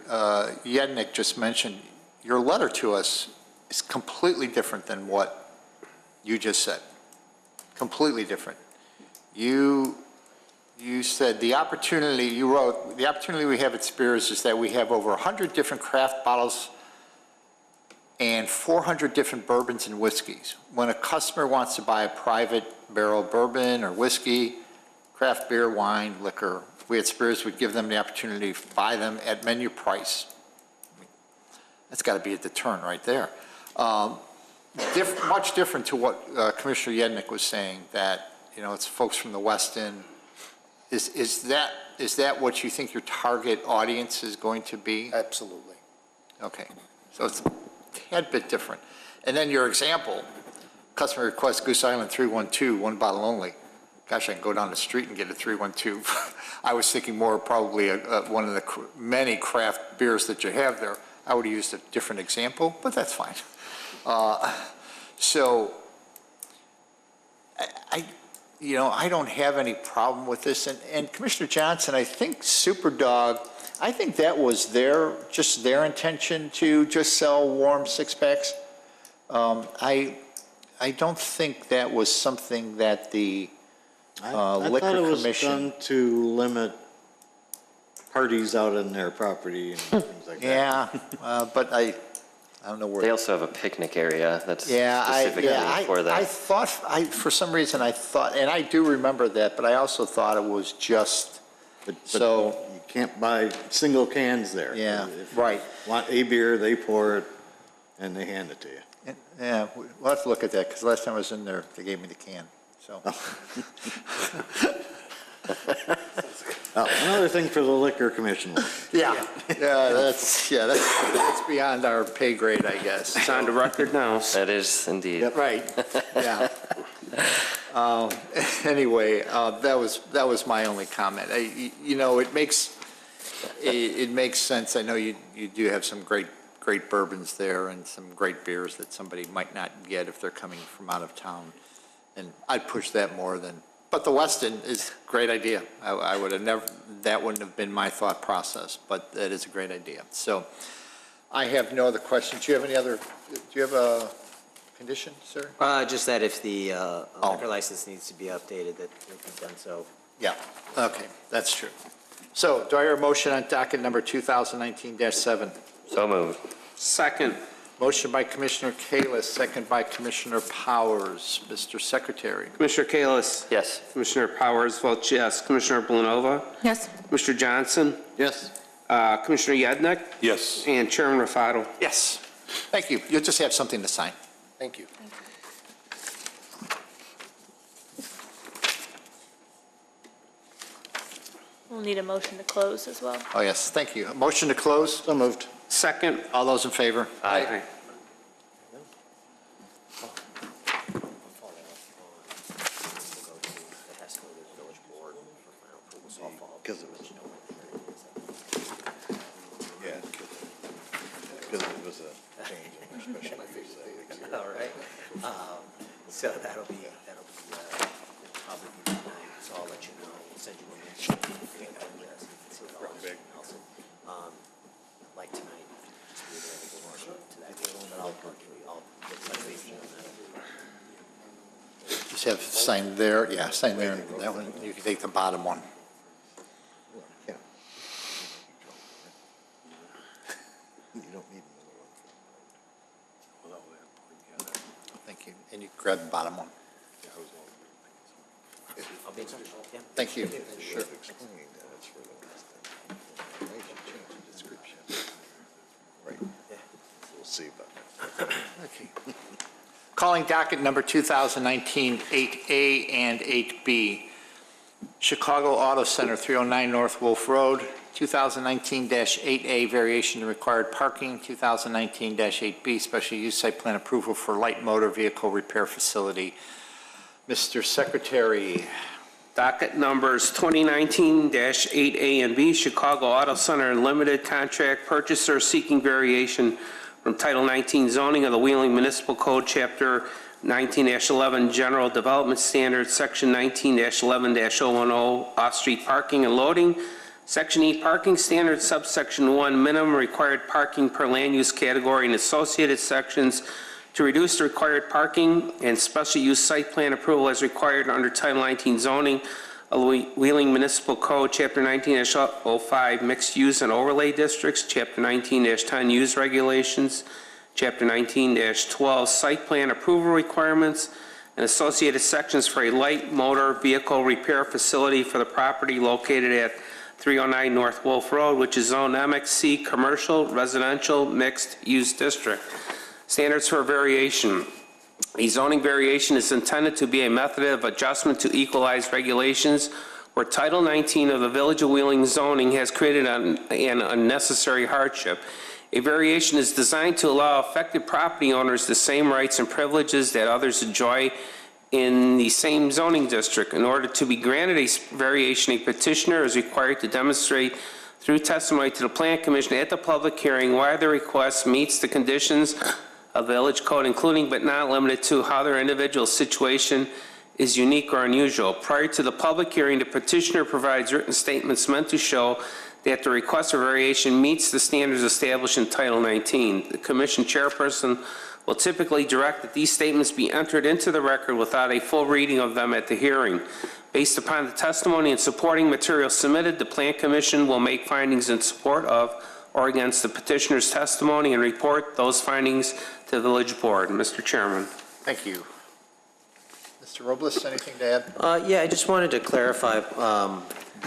Yednick just mentioned, your letter to us is completely different than what you just said. Completely different. You said the opportunity, you wrote, the opportunity we have at Spears is that we have over 100 different craft bottles and 400 different bourbons and whiskeys. When a customer wants to buy a private barrel bourbon or whiskey, craft beer, wine, liquor, we at Spears would give them the opportunity to buy them at menu price. That's got to be a deterrent right there. Much different to what Commissioner Yednick was saying, that, it's folks from the West End. Is that what you think your target audience is going to be? Absolutely. Okay, so it's a tad bit different. And then your example, customer request Goose Island 312, one bottle only. Gosh, I can go down the street and get a 312. I was thinking more probably one of the many craft beers that you have there. I would have used a different example, but that's fine. So I don't have any problem with this. And Commissioner Johnson, I think Superdog, I think that was just their intention to just sell warm six-packs. I don't think that was something that the Liquor Commission. I thought it was done to limit parties out on their property and things like that. Yeah, but I don't know where. They also have a picnic area that's Yeah, specifically for I that. thought, for some reason, I thought, and I do remember that, but I also thought it was just, so. You can't buy single cans there. Yeah, If right. you want a beer, they pour it and they hand it to you. Yeah, we'll have to look at that, because last time I was in there, they gave me the can, so. Another thing for the liquor commission. Yeah, that's beyond our pay grade, I guess. It's on the record now. That is indeed. Right, yeah. Anyway, that was my only comment. You know, it makes sense. I know you do have some great bourbons there and some great beers that somebody might not get if they're coming from out of town. And I'd push that more than, but the Weston is a great idea. I would have never, that wouldn't have been my thought process, but that is a great idea. So I have no other questions. Do you have a condition, sir? Just that if the liquor license needs to be updated, that it be done so. Yeah, okay, that's true. So do I hear a motion on docket number 2019-7? So moved. Second. Motion by Commissioner Kalis, second by Commissioner Powers. Mr. Secretary. Commissioner Kalis. Yes. Commissioner Powers votes yes. Commissioner Blanova. Yes. Mr. Johnson. Yes. Commissioner Yednick. Yes. And Chairman Rafato. Yes. Thank you. You'll just have something to sign. Thank you. We'll need a motion to close as well. Oh, yes, thank you. A motion to close? So moved. Second. All those in favor? Aye. Because it was, yeah, because it was a change in their special fees. All right. So that'll be probably be tonight, so I'll let you know. We'll send you a link. Like tonight, just be able to that deal, but I'll touch base on that. Just have sign there, yeah, sign there, and that one, you can take the bottom one. Yeah. You don't need another one. Thank you. And you grab the bottom one. I'll be in touch. Yeah. Thank you. Sure. Explain that it's for the Weston. Right, you change the description. Right. Yeah. We'll see about that. Okay. Calling docket number 2019 8A and 8B. Chicago Auto Center, 309 North Wolf Road, 2019-8A, variation to required parking, 2019-8B, special use site plan approval for light motor vehicle repair facility. Mr. Secretary. Docket numbers 2019-8A and B, Chicago Auto Center Limited Contract Purchaser seeking variation from Title 19 zoning of the Wheeling Municipal Code, Chapter 19-11 General Development Standards, Section 19-11-010 off-street parking and loading, Section E Parking Standards, Subsection 1 Minimum Required Parking per Land Use Category and associated sections to reduce the required parking and special use site plan approval as required under Title 19 zoning of the Wheeling Municipal Code, Chapter 19-05 Mixed Use and Overlay Districts, Chapter 19-10 Use Regulations, Chapter 19-12 Site Plan Approval Requirements, and associated sections for a light motor vehicle repair facility for the property located at 309 North Wolf Road, which is Zone MXC Commercial Residential Mixed Use District. Standards for variation. A zoning variation is intended to be a method of adjustment to equalize regulations where Title 19 of the Village of Wheeling zoning has created an unnecessary hardship. A variation is designed to allow affected property owners the same rights and privileges that others enjoy in the same zoning district. In order to be granted a variation, a petitioner is required to demonstrate through testimony to the Plan Commission at the public hearing why the request meets the conditions of Village Code, including but not limited to how their individual situation is unique or unusual. Prior to the public hearing, the petitioner provides written statements meant to show that the request for variation meets the standards established in Title 19. The Commission chairperson will typically direct that these statements be entered into the record without a full reading of them at the hearing. Based upon the testimony and supporting material submitted, the Plan Commission will make findings in support of or against the petitioner's testimony and report those findings to the village board. Mr. Chairman. Thank you. Mr. Robles, anything to add? Yeah, I just wanted to clarify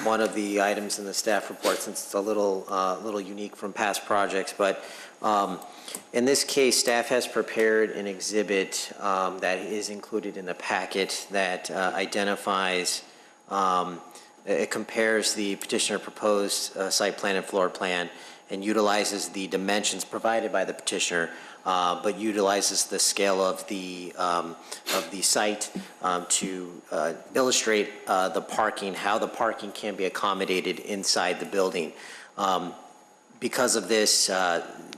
one of the items in the staff report, since it's a little unique from past projects, but in this case, staff has prepared an exhibit that is included in the packet that identifies, it compares the petitioner proposed site plan and floor plan and utilizes the dimensions provided by the petitioner, but utilizes the scale of the site to illustrate the parking, how the parking can be accommodated inside the building. Because of this,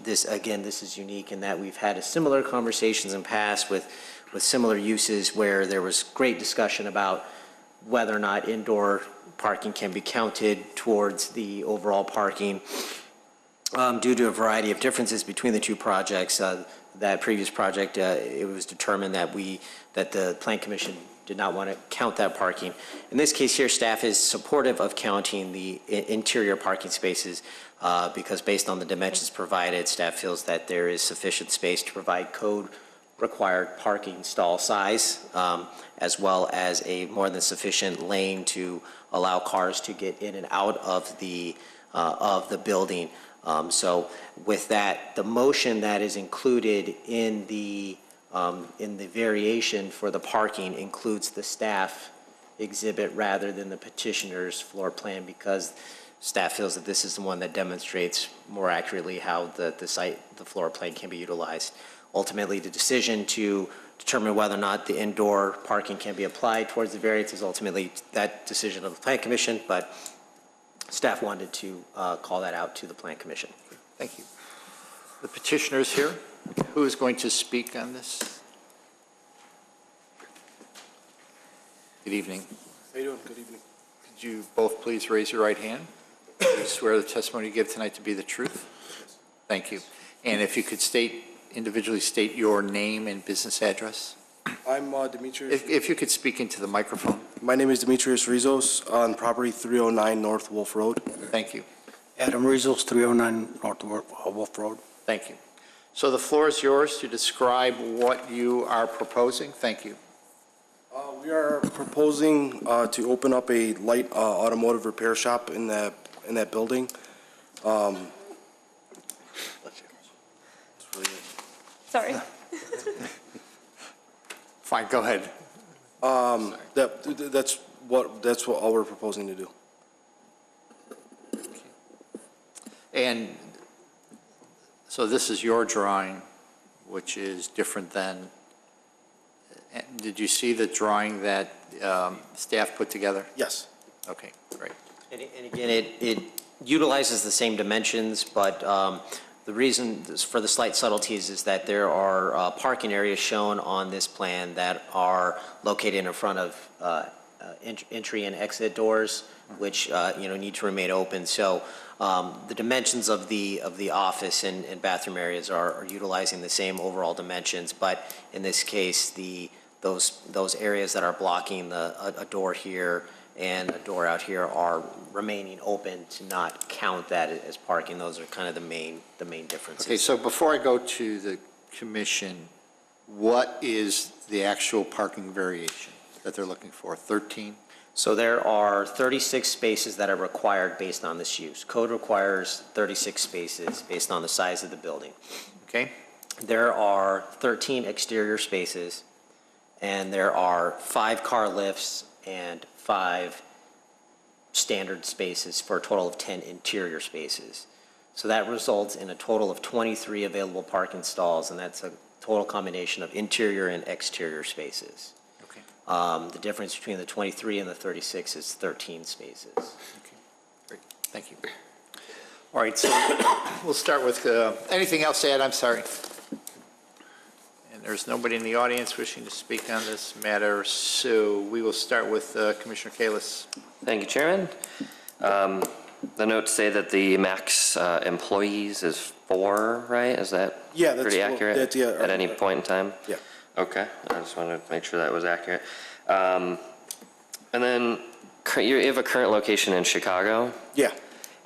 this is unique in that we've had similar conversations in past with similar uses where there was great discussion about whether or not indoor parking can be counted towards the overall parking. Due to a variety of differences between the two projects, that previous project, it was determined that the Plan Commission did not want to count that parking. In this case here, staff is supportive of counting the interior parking spaces because based on the dimensions provided, staff feels that there is sufficient space to provide code-required parking stall size, as well as a more than sufficient lane to allow cars to get in and out of the building. So with that, the motion that is included in the variation for the parking includes the staff exhibit rather than the petitioner's floor plan, because staff feels that this is the one that demonstrates more accurately how the floor plan can be utilized. Ultimately, the decision to determine whether or not the indoor parking can be applied towards the variance is ultimately that decision of the Plan Commission, but staff wanted to call that out to the Plan Commission. Thank you. The petitioner is here. Who is going to speak on this? Good evening. How you doing? Good evening. Could you both please raise your right hand? Do you swear the testimony you give tonight to be the truth? Thank you. And if you could individually state your name and business address? I'm Demetrius. If you could speak into the microphone. My name is Demetrius Rizos on property 309 North Wolf Road. Thank you. Adam Rizos, 309 North Wolf Road. Thank you. So the floor is yours to describe what you are proposing. Thank you. We are proposing to open up a light automotive repair shop in that building. Sorry. Fine, go ahead. That's what all we're proposing to do. And so this is your drawing, which is different than, did you see the drawing that staff put together? Yes. Okay, great. And again, it utilizes the same dimensions, but the reason for the slight subtleties is that there are parking areas shown on this plan that are located in front of entry and exit doors, which need to remain open. So the dimensions of the office and bathroom areas are utilizing the same overall dimensions, but in this case, those areas that are blocking a door here and a door out here are remaining open to not count that as parking. Those are kind of the main differences. Okay, so before I go to the commission, what is the actual parking variation that they're looking for? 13? So there are 36 spaces that are required based on this use. Code requires 36 spaces based on the size of the building. Okay. There are 13 exterior spaces, and there are 5 car lifts and 5 standard spaces for a total of 10 interior spaces. So that results in a total of 23 available parking stalls, and that's a total combination of interior and exterior spaces. Okay. The difference between the 23 and the 36 is 13 spaces. Okay, great, thank you. All right, so we'll start with, anything else to add? I'm sorry. And there's nobody in the audience wishing to speak on this matter, so we will start with Commissioner Kalis. Thank you, Chairman. The notes say that the max employees is 4, right? Is that pretty accurate? At any point in time? Yeah. Okay, I just wanted to make sure that was accurate. And then you have a current location in Chicago? Yeah.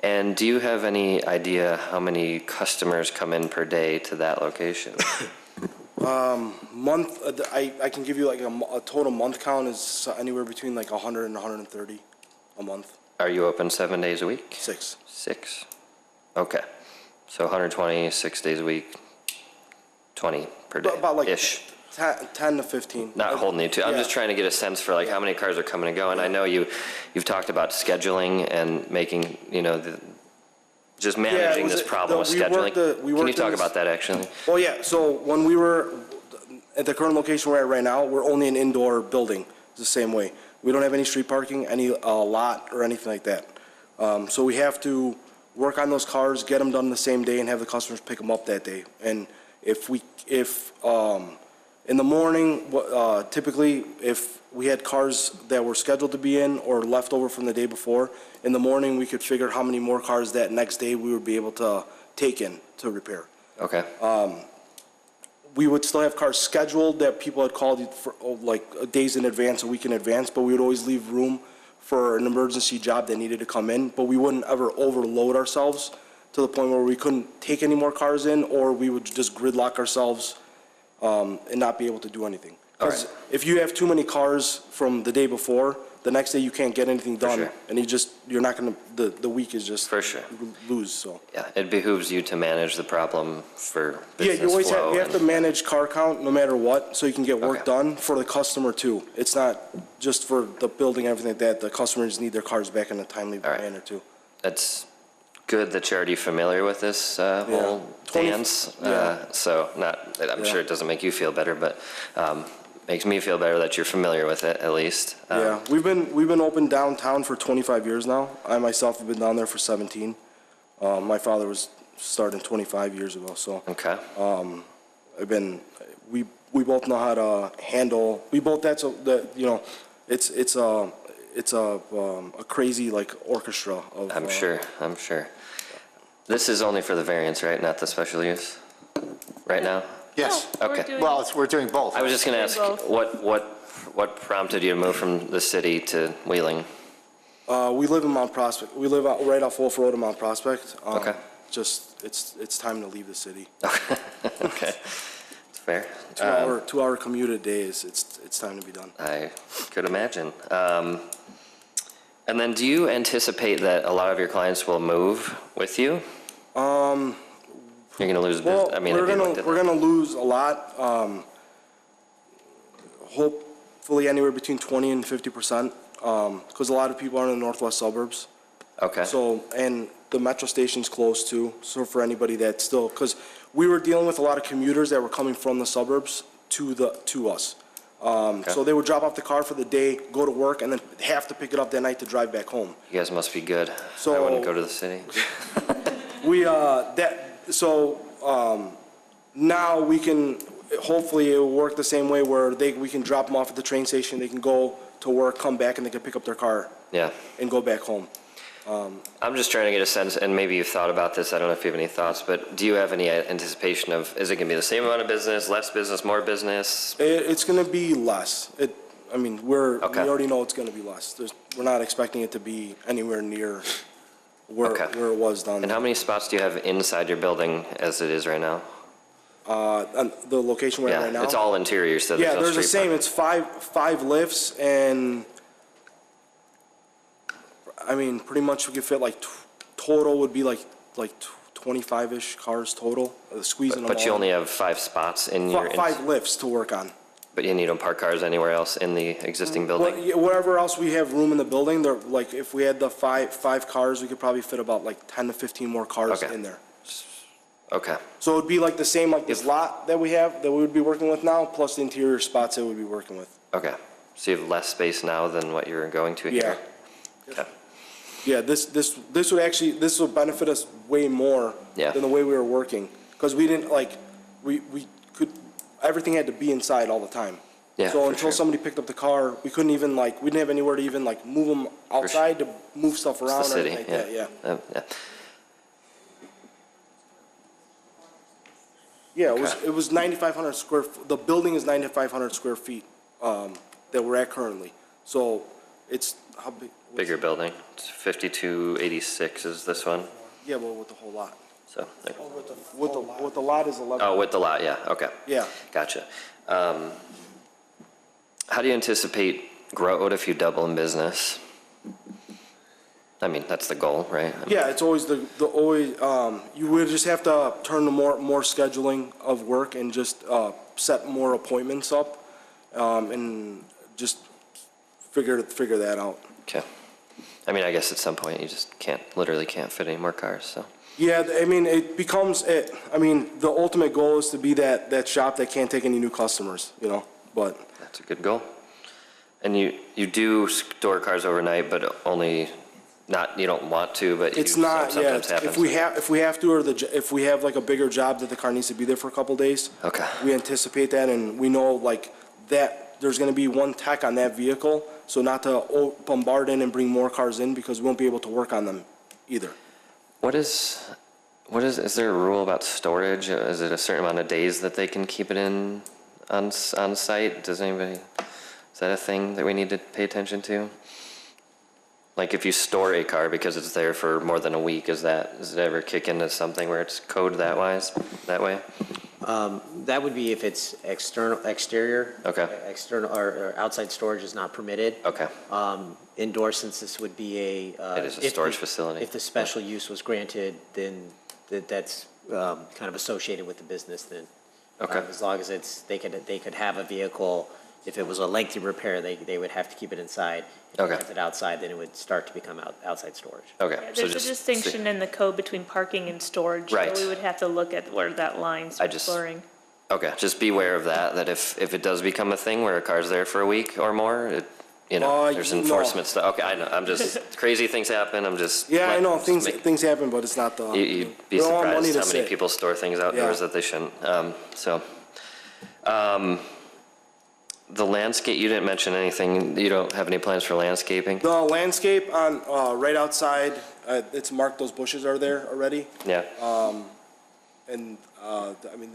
And do you have any idea how many customers come in per day to that location? I can give you like a total month count is anywhere between like 100 and 130 a month. Are you open 7 days a week? 6. 6. Okay. So 120, 6 days a week, 20 per day, About like ish. 10 to 15. Not holding you to, I'm Yeah. just trying to get a sense for like how many cars are coming and going. I know you've talked about scheduling and making, just managing this problem with scheduling. Can you talk about that actually? Well, yeah, so when we were at the current location we're at right now, we're only an indoor building, it's the same way. We don't have any street parking, any lot or anything like that. So we have to work on those cars, get them done the same day and have the customers pick them up that day. And if in the morning, typically, if we had cars that were scheduled to be in or left over from the day before, in the morning, we could figure how many more cars that next day we would be able to take in to repair. Okay. We would still have cars scheduled that people had called for like days in advance, a week in advance, but we would always leave room for an emergency job that needed to come in, but we wouldn't ever overload ourselves to the point where we couldn't take any more cars in, or we would just gridlock ourselves and not be able to do anything. Because if you have too many cars from the day before, the next day you can't get anything done, sure. and you're not gonna, the week is just For sure. lose, so. Yeah, it behooves you to manage the problem for business Yeah, you always flow you have to and- manage car count no matter what, so you can get work Okay. done for the customer too. It's not just for the building, everything like that, the customers need their cars back in a timely All right. manner too. It's good that you're already familiar with this whole 20 dance. yeah. So I'm sure it doesn't make you feel better, but makes me feel better that you're familiar with it at least. Yeah, we've been open downtown for 25 years now. I myself have been down there for 17. My father was starting 25 years ago, so. Okay. We both know how to handle, it's a crazy like orchestra of. I'm sure. This is only for the variance, right? Not the special use right now? Yes. No, we're Okay. doing- Well, we're doing both. I was just going to ask, Both. what prompted you to move from the city to Wheeling? We live in Mount Prospect. We live right off Wolf Road in Mount Prospect. Okay. Just, it's time to leave the city. Okay, it's fair. 2-hour commute a day it's time to be done. I could imagine. And then do you anticipate that a lot of your clients will move with you? You're going to lose Well, business? I mean, have you looked at we're that? gonna lose a lot. Hopefully anywhere between 20 and 50%, because a lot of people are in the northwest suburbs. Okay. So, and the metro station's close too, so for anybody that's still, because we were dealing with a lot of commuters that were coming from the suburbs to us. So they would drop off the car for the day, go to work, and then have to pick it up that night to drive back home. You guys must be good. I So- wouldn't go to the city. Now we can, hopefully it will work the same way where we can drop them off at the train station, they can go to work, come back, and they can pick up their car Yeah. and go back home. I'm just trying to get a sense, and maybe you've thought about this, I don't know if you have any thoughts, but do you have any anticipation of, is it going to be the same amount of business, less business, more business? It's gonna be less. We Okay. already know it's gonna be less. We're not expecting it to be anywhere near where Okay. it was down And there. how many spots do you have inside your building as it is right now? And the location we're at Yeah, right now? it's all interior, so Yeah, there's no there's the street same, parking. it's five lifts, and, pretty much we could fit total would be like 25-ish cars total, squeezing them all. But you only have 5 spots in your... Five lifts to work on. But you don't park cars anywhere else in the existing building? Wherever else we have room in the building, if we had the five cars, we could probably fit about 10 to 15 more cars Okay. in there. Okay, So it'd be like the same, like this lot that we have, that we would be working with now, plus the interior spots that we'd be working with. okay. So you have less space now than what you're going to here? Okay. Yeah, this will benefit us way more Yeah. than the way we were working. Because we didn't, everything had to be inside all the time. Yeah, So for until sure. somebody picked up the car, we couldn't even we didn't have anywhere to even move them outside to move stuff It's the around or city, anything like that, yeah. Yeah. Yeah, Okay. it was 9,500 the building is 9,500 square feet, that we're at currently. So it's, how big, bigger building. It's 5286 is this one, Yeah, well, with the whole lot. so. there- With the lot is 11. Oh, with the lot, yeah, okay. Yeah. Gotcha. How do you anticipate growth if you double in business? I mean, that's the goal, right? Yeah, it's always you would just have to turn to more scheduling of work and just set more appointments up, and just figure that out. Okay. I mean, I guess at some point you just literally can't fit any more cars, so. Yeah, I mean, the ultimate goal is to be that shop that can't take any new customers, but. That's a good goal. And you do store cars overnight, but only you don't want to, but It's you not, yeah, sometimes happens. if we have to, or if we have like a bigger job that the car needs to be there for a couple days. Okay. We anticipate that, and we know like that there's gonna be one tech on that vehicle, so not to bombard in and bring more cars in, because we won't be able to work on them either. Is there a rule about storage? Is it a certain amount of days that they can keep it on site? Is that a thing that we need to pay attention to? Like if you store a car because it's there for more than a week, does it ever kick into something where it's code that way? That would be if it's exterior. Okay. External or outside storage is not permitted. Okay. Indoor, since this would be It is a storage facility. If the special use was granted, then that's kind of associated with the business then. Okay. As long as they could have a vehicle, if it was a lengthy repair, they would have to keep it inside. If Okay. you left it outside, then it would start to become outside storage. Okay. Yeah, so there's a just distinction in the code between parking and storage. Right. So we would have to look at where that line's blurring. Okay, just be aware of that if it does become a thing where a car's there for a week or more, there's No. enforcement stuff. Okay, I know, I'm just, crazy things happen, I'm just. Yeah, I know, things happen, but it's not the. You'd be we don't want money surprised to how many sit. people store things outdoors Yeah. that they shouldn't. The landscape, you didn't mention anything, you don't have any plans for landscaping? The landscape on, right outside, it's marked, those bushes are there already. Yeah, And, I mean,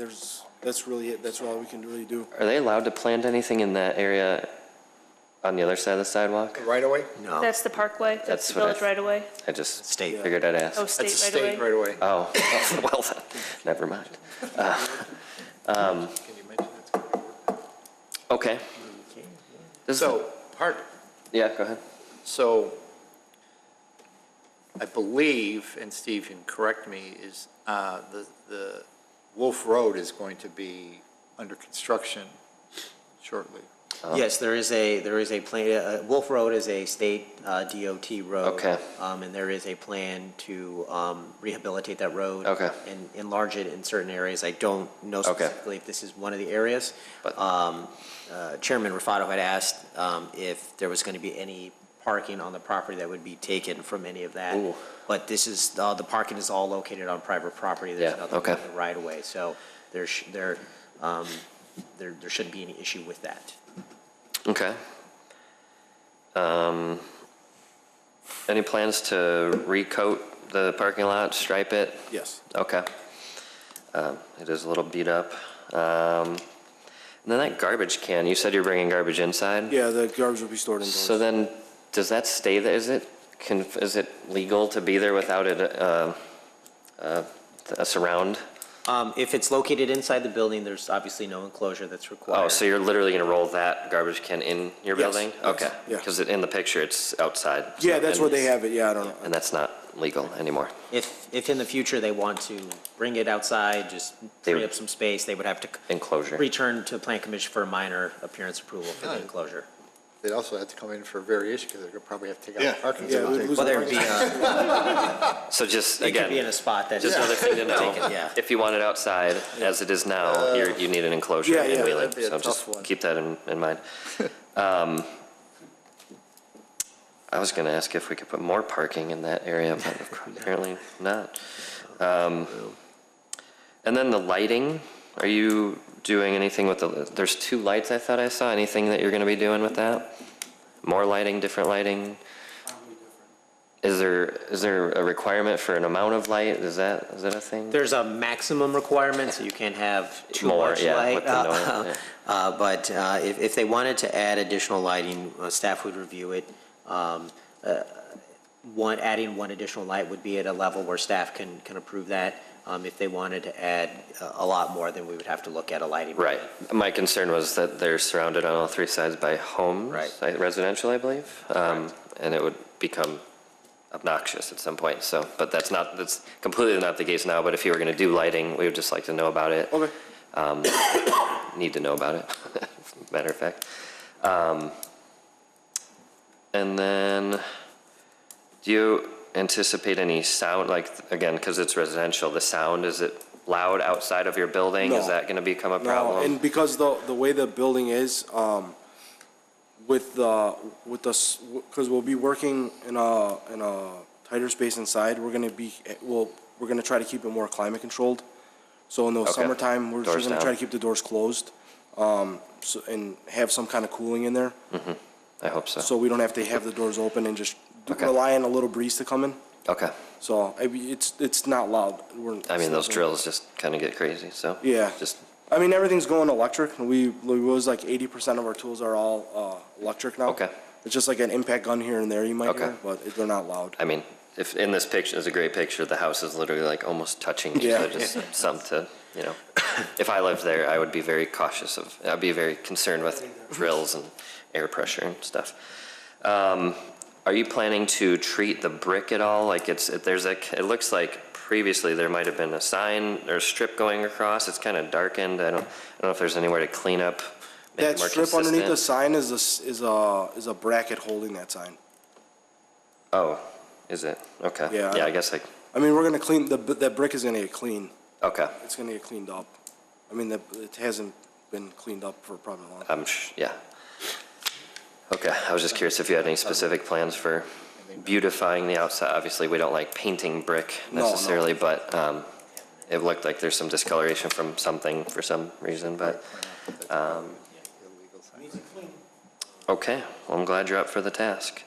that's really it, that's all we can really do. are they allowed to plant anything in that area on the other side of the sidewalk? Right away? No. That's the parkway, that's That's the what village right away. I just State. figured I'd ask. Oh, That's a state state right away. Oh, well then, never mind. Can you mention it's going to work? Okay. Yeah, go ahead. So I believe, and Steve can correct me, is the Wolf Road is going to be under construction shortly. Yes, there is a plan, Wolf Road is a state DOT road. Okay. And there is a plan to rehabilitate that road. Okay. And enlarge it in certain areas. I don't know Okay. specifically if this is one of the areas. But- Chairman Rufato had asked if there was going to be any parking on the property that would be taken from any of that. Ooh. But this is, the parking is all located on private property. There's Yeah, nothing okay. in the right of way. So there shouldn't be any issue with that. Okay. Any plans to recoat the parking lot, stripe it? Yes. Okay. It is a little beat up. And then that garbage can, you said you're bringing garbage inside? Yeah, the garbage will be stored indoors. So then, does that stay there? Is it legal to be there without it, a surround? If it's located inside the building, there's obviously no enclosure that's required. Oh, so you're literally gonna roll that garbage can in your Yes, building? yes, Okay, yeah. because in the picture, it's outside. Yeah, that's where they have it, yeah, I don't know. And that's not legal anymore? If in the future they want to bring it outside, just They free would- up some space, they would have to Enclosure? return to Plan Commission for a minor appearance approval for the Yeah. enclosure. They'd also have to come in for variation because they're going to probably have to take out Yeah. the parking. Yeah, lot. we'd lose Well, the there'd be, So just, it could be in again, a spot that. just another thing to know. Taken, yeah. If you want it outside, as it is now, you need an enclosure Yeah, in yeah, Wheeling. that'd be a So just tough one. keep that in mind. I was gonna ask if we could put more parking in that area, but apparently not. And then the lighting, are you doing anything with there's 2 lights I thought I saw. Anything that you're gonna be doing with that? More lighting, different lighting? Is there a requirement for an amount of light? Is that a thing? There's a maximum requirement, so you can't have too More, much yeah, light. with the noise, But if they wanted to add additional lighting, staff would review it. adding one additional light would be at a level where staff can approve that. If they wanted to add a lot more, then we would have to look at a lighting. Right. My concern was that they're surrounded on all three sides by homes, Right. Residential, I believe, and it would become obnoxious at some point. So, but that's completely not the case now. But if you were going to do lighting, we would just like to know about it. Okay. Need to know about it. Matter of fact. And then, do you anticipate any sound, like, again, because it's residential, the sound, is it loud outside of your building? Is No. that going to become a problem? No, and because the way the building is, because we'll be working in a tighter space inside, we're gonna try to keep it more climate controlled. So in the Okay. summertime, we're Doors just gonna down. try to keep the doors closed, and have some kind of cooling in there. I hope so. So we don't have to have the doors open and just Okay. rely on a little breeze to come in. Okay. So it's not loud. I mean, those drills just kind of get crazy, so. Yeah. Just, I mean, everything's going electric. We was like 80% of our tools are all electric now. Okay. It's just like an impact gun here and there you might Okay. hear, but they're not loud. I mean, if in this picture, it's a great picture, the house is literally like almost touching each Yeah. other, just something to, if I lived there, I would be very I'd be very concerned with drills and air pressure and stuff. Are you planning to treat the brick at all? Like it looks like previously there might have been a sign or a strip going across. It's kind of darkened. I don't know if there's anywhere to clean up, make it That more strip underneath the consistent. sign is a bracket holding that sign. Oh, is it? Okay. Yeah. Yeah, I guess I mean, we're gonna clean, that brick is gonna get clean. okay. It's gonna get cleaned up. I mean, it hasn't been cleaned up for probably a long time. Yeah. Okay, I was just curious if you had any specific plans for beautifying the outside. Obviously, we don't like painting brick No, no. necessarily, but it looked like there's some discoloration from something for some reason, but, okay, well, I'm glad you're up for the task.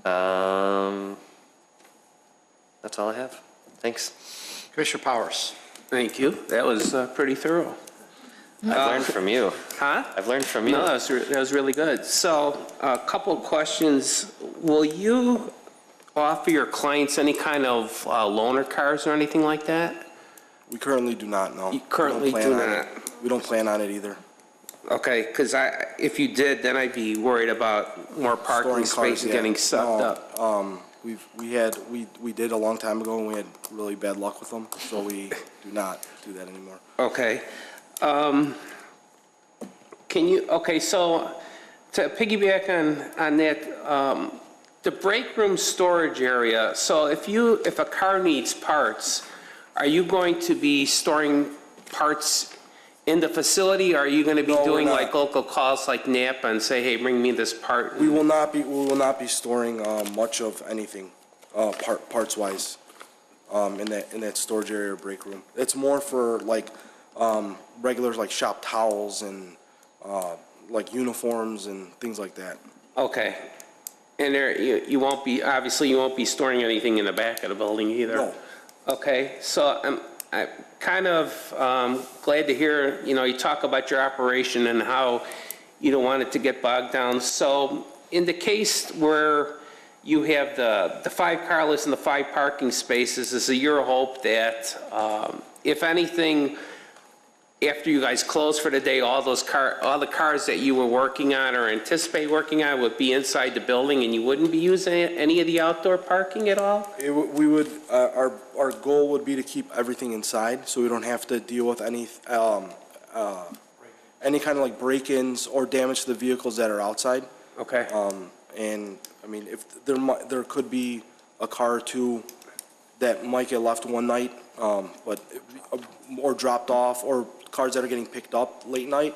That's all I have. Thanks. Commissioner Powers. Thank you. That was pretty thorough. I've learned from you. Huh? I've learned from you. No, that was really good. So, a couple of questions. Will you offer your clients any kind of loaner cars or anything like that? We currently do not, no. You currently We don't do plan on not? it. We don't plan on it either. Okay, because if you did, then I'd be worried about more parking Storing cars, spaces yeah. getting sucked No, up. We did a long time ago and we had really bad luck with them, so we do not do that anymore. Okay. So to piggyback on that, the break room storage area, so if a car needs parts, are you going to be storing parts in the facility? Or are you going to be No, we're doing not. like local calls like Napa and say, hey, bring me this part? We will not be storing much of anything, parts-wise, in that storage area or break room. It's more for like regulars like shop towels and like uniforms and things like that. Okay. And you won't be storing anything in the back of the building either? No. Okay, so I'm kind of glad to hear, you talk about your operation and how you don't want it to get bogged down. So in the case where you have the 5 car lists and the 5 parking spaces, is it your hope that if anything, after you guys close for the day, all the cars that you were working on or anticipate working on would be inside the building and you wouldn't be using any of the outdoor parking at all? We would, our goal would be to keep everything inside, so we don't have to deal with any kind of like break-ins or damage to the vehicles that are outside. Okay. And, I mean, if there could be a car or two that might get left one night, or dropped off, or cars that are getting picked up late night,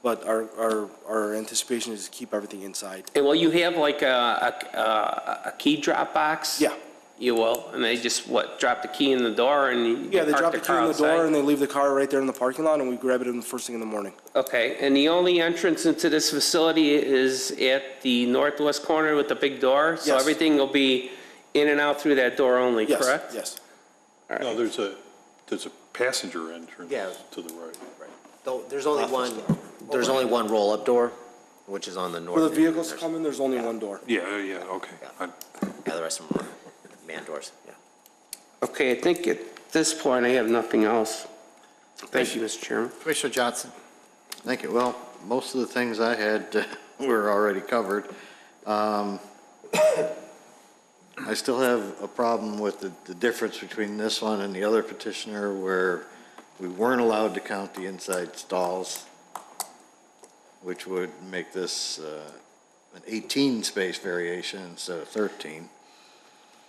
but our anticipation is to keep everything inside. And will you have like a key drop box? Yeah. You will, and they just, drop the key in the door and Yeah, they park drop the key in the outside? door and they leave the car right there in the parking lot, and we grab it in the first thing in the morning. Okay, and the only entrance into this facility is at the northwest corner with the big door? So Yes. everything will be in and out through that door only, Yes, correct? yes. No, there's a passenger entrance Yeah. to the right. Though there's only one roll-up door which is on the north. For the end. vehicles coming, there's only one door. Yeah, okay. Yeah, the rest of them are man doors, yeah. Okay, I think at this point, I have nothing else. Thank you, Mr. Chairman. Commissioner Johnson. Thank you. Well, most of the things I had were already covered. I still have a problem with the difference between this one and the other petitioner where we weren't allowed to count the inside stalls, which would make this an 18 space variation instead of 13.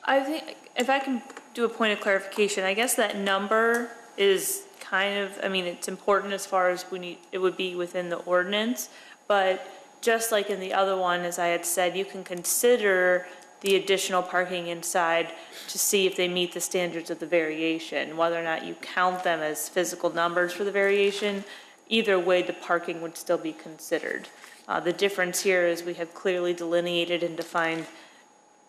I think, if I can do a point of clarification, I guess that number is kind of, I mean, it's important as far as it would be within the ordinance, but just like in the other one, as I had said, you can consider the additional parking inside to see if they meet the standards of the variation, whether or not you count them as physical numbers for the variation. Either way, the parking would still be considered. The difference here is we have clearly delineated and defined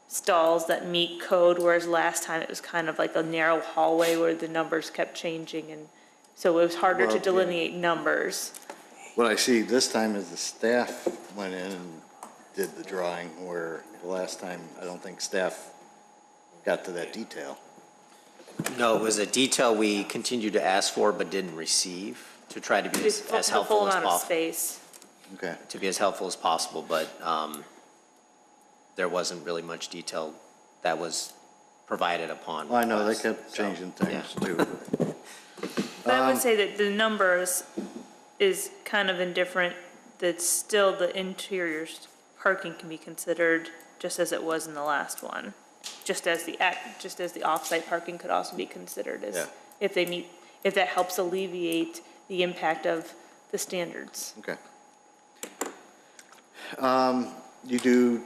stalls that meet code, whereas last time it was kind of like a narrow hallway where the numbers kept changing, and so it was harder to delineate numbers. What I see this time is the staff went in and did the drawing, where the last time, I don't think staff got to that detail. No, it was a detail we continued to ask for but didn't receive, to try to be as helpful as The full amount of possible. space. Okay. To be as helpful as possible, but there wasn't really much detail that was provided upon. Well, I know they request, kept so, changing things yeah. too. But I would say that the numbers is kind of indifferent, that still the interior parking can be considered just as it was in the last one. Just as the off-site parking could also be considered as, if that helps alleviate the impact of the standards. Okay. You do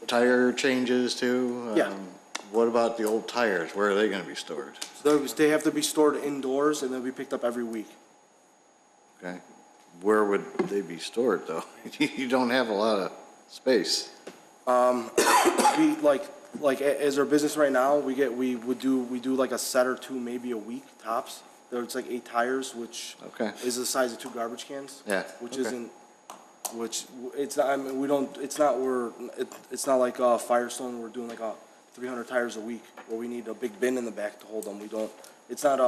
tire changes too? Yeah. What about the old tires? Where are they gonna be stored? They have to be stored indoors and they'll be picked up every week. Okay. Where would they be stored though? You don't have a lot of space. We, like as our business right now, we do like a set or two, maybe a week tops. There's like 8 tires, which Okay. is the size of 2 garbage cans. Yeah, Which okay. isn't, which, it's not, I mean, it's not like Firestone, we're doing like 300 tires a week, where we need a big bin in the back to hold them. It's not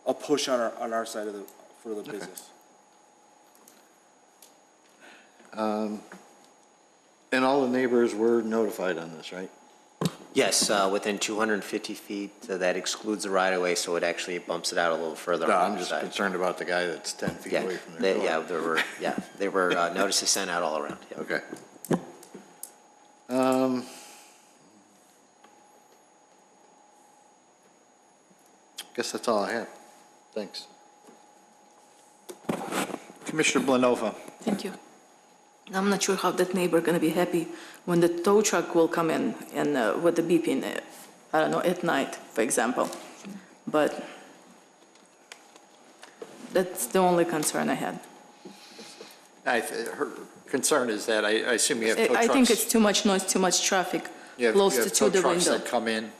a push on our side for the business. And all the neighbors were notified on this, right? Yes, within 250 feet, that excludes the right-of-way, so it actually bumps it out a little further. No, on I'm the just side. concerned about the guy that's 10 feet Yeah, away from their door. there were notices sent out all around. Yeah. Okay. Guess that's all I have. Thanks. Commissioner Blanova. Thank you. I'm not sure how that neighbor gonna be happy when the tow truck will come in and with the beeping, I don't know, at night, for example. But that's the only concern I had. Her concern is that, I assume you have tow trucks. I think it's too much noise, too much traffic, You have close to tow the trucks window. that come in,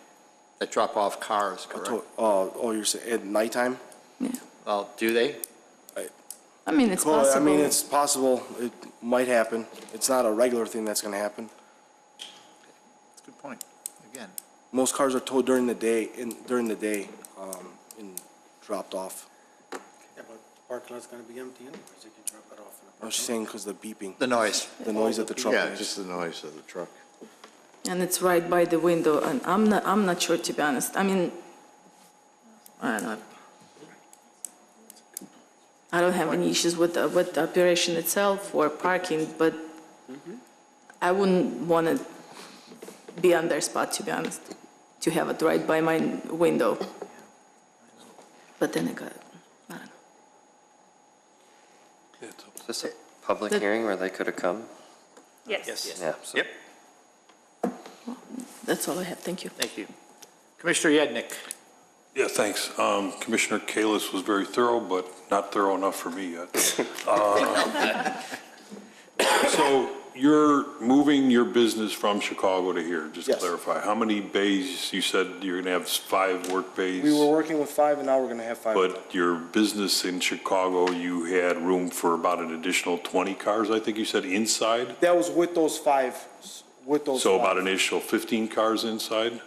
that drop off cars, correct? Oh, you're saying at nighttime? Yeah. Well, do they? I mean, it's Well, possible. I mean, it's possible, it might happen. It's not a regular thing that's gonna happen. That's a good point, again. Most cars are towed during the day, and dropped off. Yeah, but the parking lot's gonna be empty anyways, you can drop it off in the I was just saying because the beeping, The noise. the noise that the truck Yeah, makes. just the noise of the truck. And it's right by the window, and I'm not sure, to be honest. I mean, I don't know. I don't have any issues with the operation itself or parking, but I wouldn't want to be on their spot, to be honest, to have it right by my window. But then I don't know. Is this a public That- hearing where they could have come? Yes. Yeah. so- Yep. That's all I have. Thank you. Thank you. Commissioner Yednick. Yeah, thanks. Commissioner Kalis was very thorough, but not thorough enough for me yet. So you're moving your business from Chicago to here, just to Yes. clarify. How many bays, you said you're going to have 5 work bays? We were working with 5, and now we're going to have 5. But your business in Chicago, you had room for about an additional 20 cars, I think you said, inside? That was with those 5, with those 5. So about an initial 15 cars inside?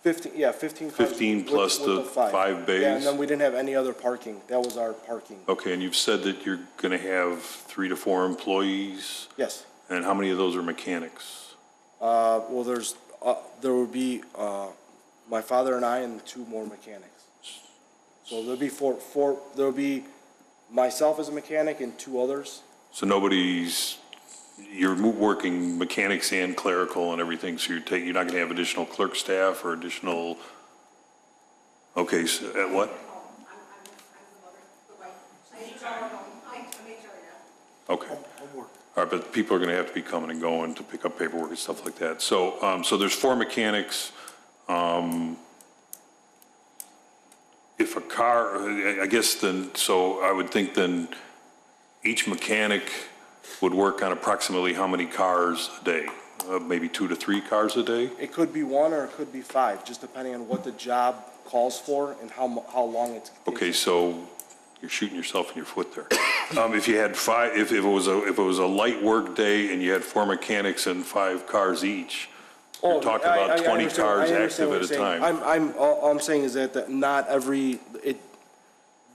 15, yeah, 15 cars. 15 plus the 5 bays? Yeah, and then we didn't have any other parking. That was our parking. Okay, and you've said that you're going to have 3 to 4 employees? Yes. And how many of those are mechanics? Well, there would be my father and I and 2 more mechanics. So there'll be there'll be myself as a mechanic and 2 others. So you're working mechanics and clerical and everything, so you're not going to have additional clerk staff or additional, okay, so at what? Okay. All right, but people are going to have to be coming and going to pick up paperwork and stuff like that. So, so there's 4 mechanics. If a car, I guess then, so I would think then each mechanic would work on approximately how many cars a day? Maybe 2 to 3 cars a day? It could be 1 or it could be 5, just depending on what the job calls for and how long it's. Okay, so you're shooting yourself in your foot there. If you had 5, if it was a light work day and you had 4 mechanics and 5 cars each, you're talking about 20 cars active at a time. All I'm saying is that not every,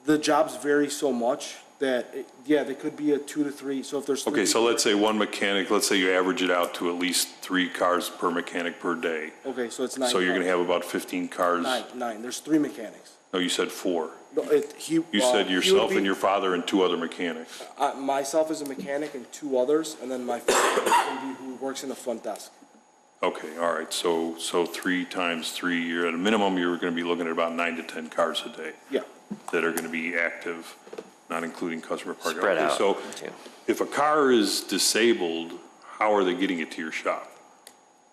the jobs vary so much that, there could be a 2 to 3, so if there's. Okay, so let's say one mechanic, let's say you average it out to at least 3 cars per mechanic per day. Okay, so it's 9. So you're gonna have about 15 cars. 9, there's 3 mechanics. No, you said 4. No, You said yourself and your father and 2 other mechanics. Myself as a mechanic and 2 others, and then my father who works in the front desk. Okay, all right, so 3 times 3, you're at a minimum, you're gonna be looking at about 9 to 10 cars a day. Yeah. That are gonna be active, not including customer parking. Spread Okay, out, so too. if a car is disabled, how are they getting it to your shop?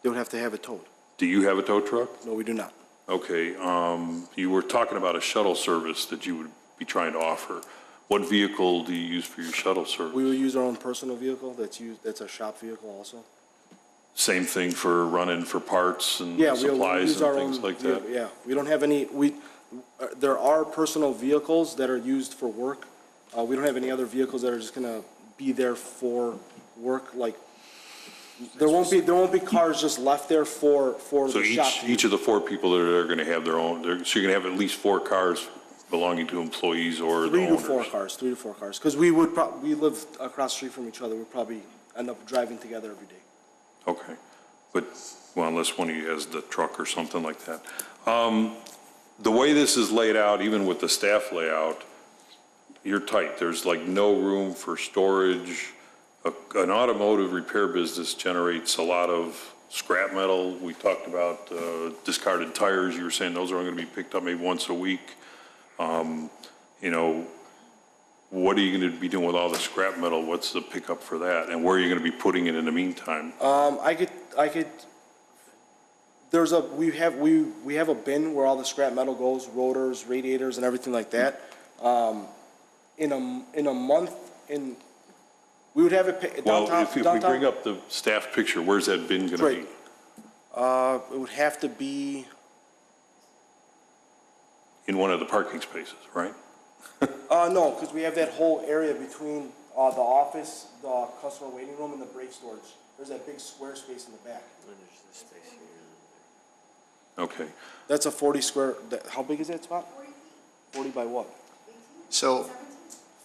They would have to have it towed. Do you have a tow truck? No, we do not. Okay, you were talking about a shuttle service that you would be trying to offer. What vehicle do you use for your shuttle service? We will use our own personal vehicle that's a shop vehicle also. Same thing for running for parts and Yeah, we'll supplies use our and things own. like that? Yeah, we don't have any, there are personal vehicles that are used for work. We don't have any other vehicles that are just gonna be there for work, like, there won't be cars just left there for So the shop. each of the 4 people that are gonna have their own, so you're gonna have at least 4 cars belonging to employees or the 3 to 4 owners? cars, 3 to 4 cars, because we live across the street from each other, we'd probably end up driving together every day. Okay, but, well, unless one of you has the truck or something like that. The way this is laid out, even with the staff layout, you're tight. There's like no room for storage. An automotive repair business generates a lot of scrap metal. We talked about discarded tires. You were saying those are only going to be picked up maybe once a week. What are you going to be doing with all the scrap metal? What's the pickup for that? And where are you going to be putting it in the meantime? We have a bin where all the scrap metal goes, rotors, radiators, and everything like that. In a month, we would have it Well, downtown. if we bring up the staff picture, where's that bin going to be? It would have to be, In one of the parking spaces, right? no, because we have that whole area between the office, the customer waiting room, and the brake storage. There's that big square space in the back. Okay. That's a 40 square, how big is that spot? 40 by what? So,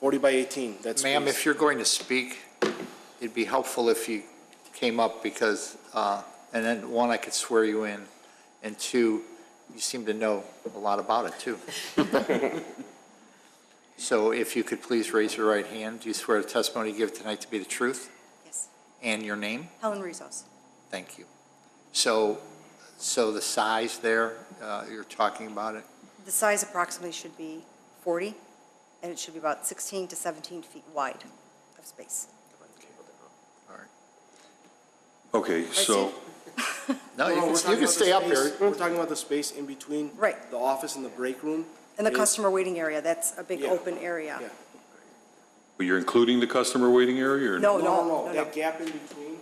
40 by 18, that's. ma'am, if you're going to speak, it'd be helpful if you came up because, and then 1, I could swear you in, and 2, you seem to know a lot about it too. So if you could please raise your right hand, do you swear the testimony you give tonight to be the truth? Yes. And your name? Helen Rizos. Thank you. So the size there, you're talking about it? The size approximately should be 40, and it should be about 16 to 17 feet wide of space. All right. Okay, so, No, you we're can talking about stay the up space- here. We're talking about the space in between. Right. The office and the break room. And the is- customer waiting area, that's a big Yeah. open area. Yeah. but you're including the customer waiting area or? No, No, no, no, no. that gap in between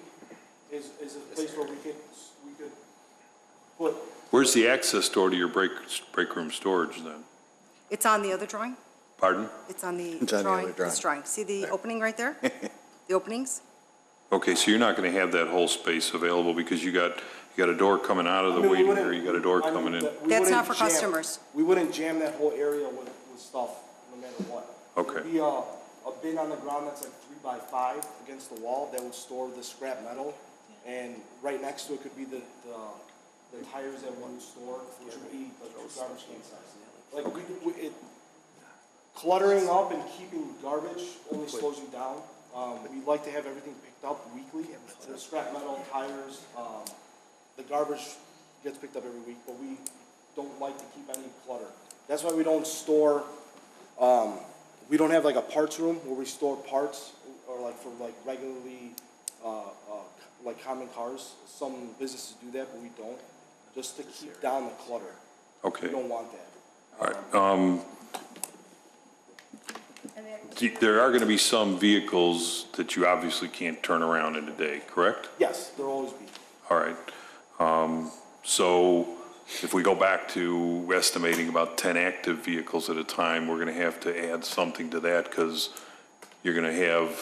is a place where we could put. Where's the access door to your break room storage then? It's on the other drawing? Pardon? It's on the It's on the drawing, other drawing. this drawing. See the opening right there? The openings? Okay, so you're not gonna have that whole space available because you got a door coming out of the waiting area, you got a door coming in. That's not for customers. We wouldn't jam that whole area with stuff, no matter what. Okay. It'd be a bin on the ground that's like 3x5 against the wall that would store the scrap metal. And right next to it could be the tires that one would store, which would be like 2 garbage can size. Like, cluttering up and keeping garbage only slows you down. We'd like to have everything picked up weekly. The scrap metal, tires, the garbage gets picked up every week, but we don't like to keep any clutter. That's why we don't store, we don't have like a parts room where we store parts or like for like regularly, like common cars. Some businesses do that, but we don't, just to keep down the clutter. Okay. We don't want that. All right, there are gonna be some vehicles that you obviously can't turn around in a day, correct? Yes, there'll always be. All right, so if we go back to estimating about 10 active vehicles at a time, we're gonna have to add something to that because you're gonna have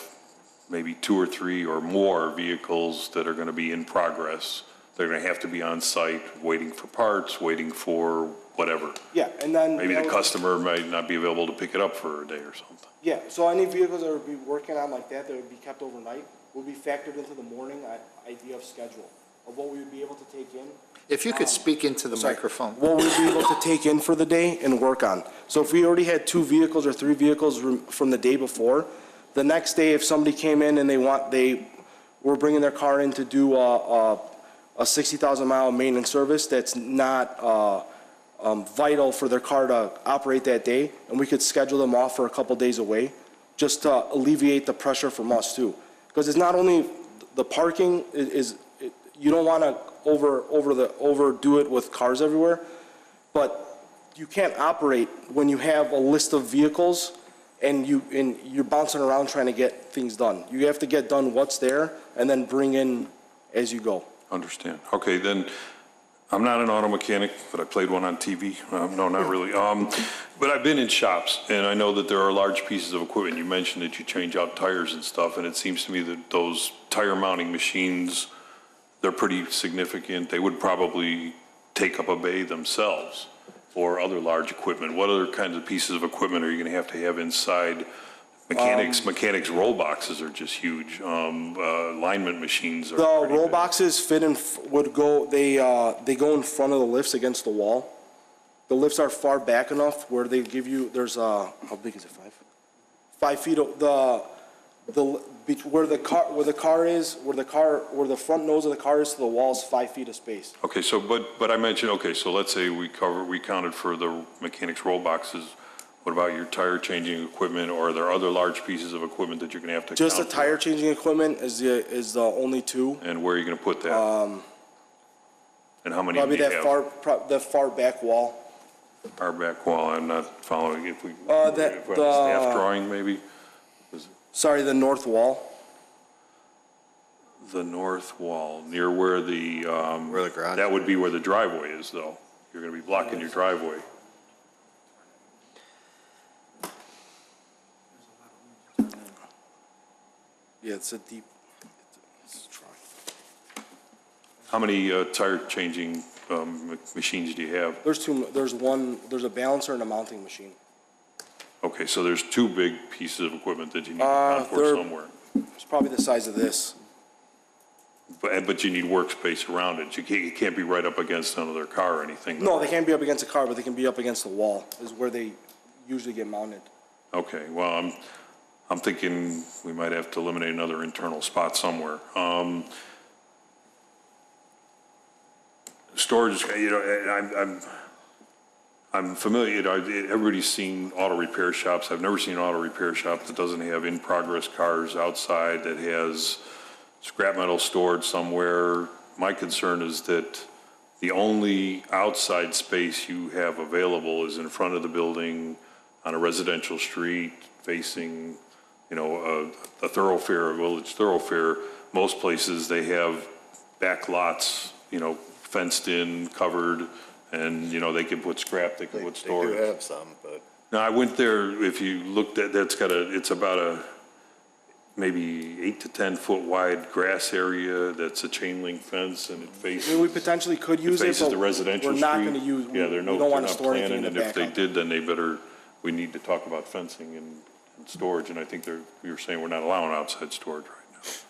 maybe 2 or 3 or more vehicles that are gonna be in progress. They're gonna have to be on site, waiting for parts, waiting for whatever. Yeah, and then. Maybe the customer might not be available to pick it up for a day or something. Yeah, so any vehicles that would be working on like that would be kept overnight, will be factored into the morning idea of schedule of what we would be able to take in. If you could speak into the microphone. What we'd be able to take in for the day and work on. So if we already had 2 vehicles or 3 vehicles from the day before, the next day if somebody came in and they were bringing their car in to do a 60,000 mile maintenance service that's not vital for their car to operate that day, and we could schedule them off for a couple days away, just to alleviate the pressure from us too. Because it's not only the parking you don't want to overdo it with cars everywhere, but you can't operate when you have a list of vehicles and you're bouncing around trying to get things done. You have to get done what's there and then bring in as you go. Understand. Okay, then, I'm not an auto mechanic, but I played one on TV. No, not really. But I've been in shops, and I know that there are large pieces of equipment. You mentioned that you change out tires and stuff, and it seems to me that those tire mounting machines, they're pretty significant. They would probably take up a bay themselves or other large equipment. What other kinds of pieces of equipment are you going to have inside? Mechanics roll boxes are just huge. Alignment machines are. The roll boxes they go in front of the lifts against the wall. The lifts are far back enough where they give you, how big is it, 5? 5 feet, where the front nose of the car is to the wall is 5 feet of space. Okay, so, but I mentioned, okay, so let's say we counted for the mechanics roll boxes. What about your tire changing equipment, or are there other large pieces of equipment that you're gonna have to count Just the tire changing equipment is the only 2. And where are you gonna put that? And how many do Probably you have? that far back wall. Far back wall, I'm not following. If we The staff drawing, maybe? Sorry, the north wall. The north wall, near where the garage. That would be where the driveway is, though. You're gonna be blocking your driveway. Yeah, it's a deep. How many tire changing machines do you have? There's 2. There's a balancer and a mounting machine. Okay, so there's 2 big pieces of equipment that you need to account for somewhere. It's probably the size of this. But you need workspace around it. It can't be right up against another car or anything. No, they can't be up against a car, but they can be up against the wall, is where they usually get mounted. Okay, well, I'm thinking we might have to eliminate another internal spot somewhere. Storage, I'm familiar, everybody's seen auto repair shops. I've never seen an auto repair shop that doesn't have in-progress cars outside, that has scrap metal stored somewhere. My concern is that the only outside space you have available is in front of the building on a residential street facing, a thoroughfare, a village thoroughfare. Most places, they have back lots, fenced in, covered, and, they can put scrap, they can put storage. They do have some, but. Now, I went there, if you looked at, it's about a maybe 8 to 10 foot wide grass area that's a chain link fence and it I faces. mean, we potentially could use it, Faces but the residential we're street. not going to use, Yeah, we they're don't they're want to not store anything in planning, the and if they backup. did, then we need to talk about fencing and storage, and I think we were saying we're not allowing outside storage right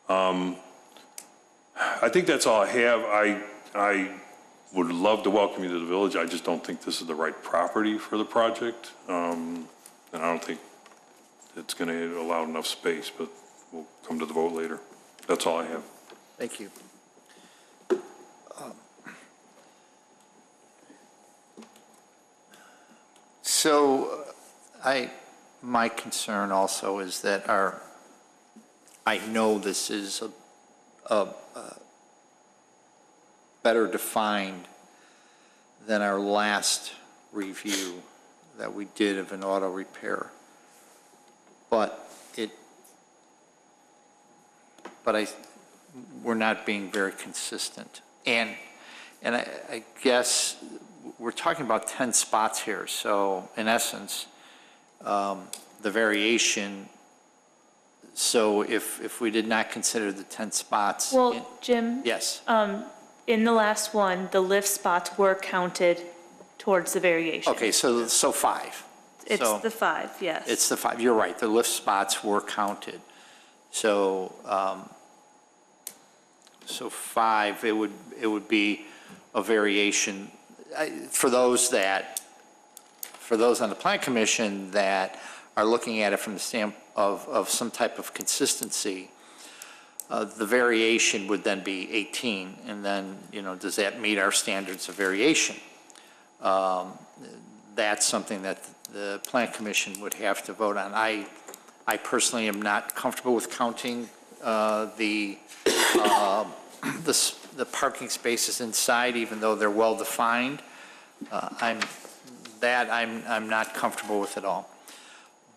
now. I think that's all I have. I would love to welcome you to the village. I just don't think this is the right property for the project. And I don't think it's going to allow enough space, but we'll come to the vote later. That's all I have. Thank you. So my concern also is that I know this is a better defined than our last review that we did of an auto repair. But we're not being very consistent. And I guess we're talking about 10 spots here. So in essence, the variation, so if we did not consider the 10 spots. Well, Jim? Yes. In the last one, the lift spots were counted towards the variation. Okay, so 5. It's So the 5, yes. It's the 5, you're right, the lift spots were counted. So, 5, it would be a variation. For those on the Plan Commission that are looking at it from the standpoint of some type of consistency, the variation would then be 18, and then, does that meet our standards of variation? That's something that the Plan Commission would have to vote on. I personally am not comfortable with counting the parking spaces inside, even though they're well-defined. I'm not comfortable with it all.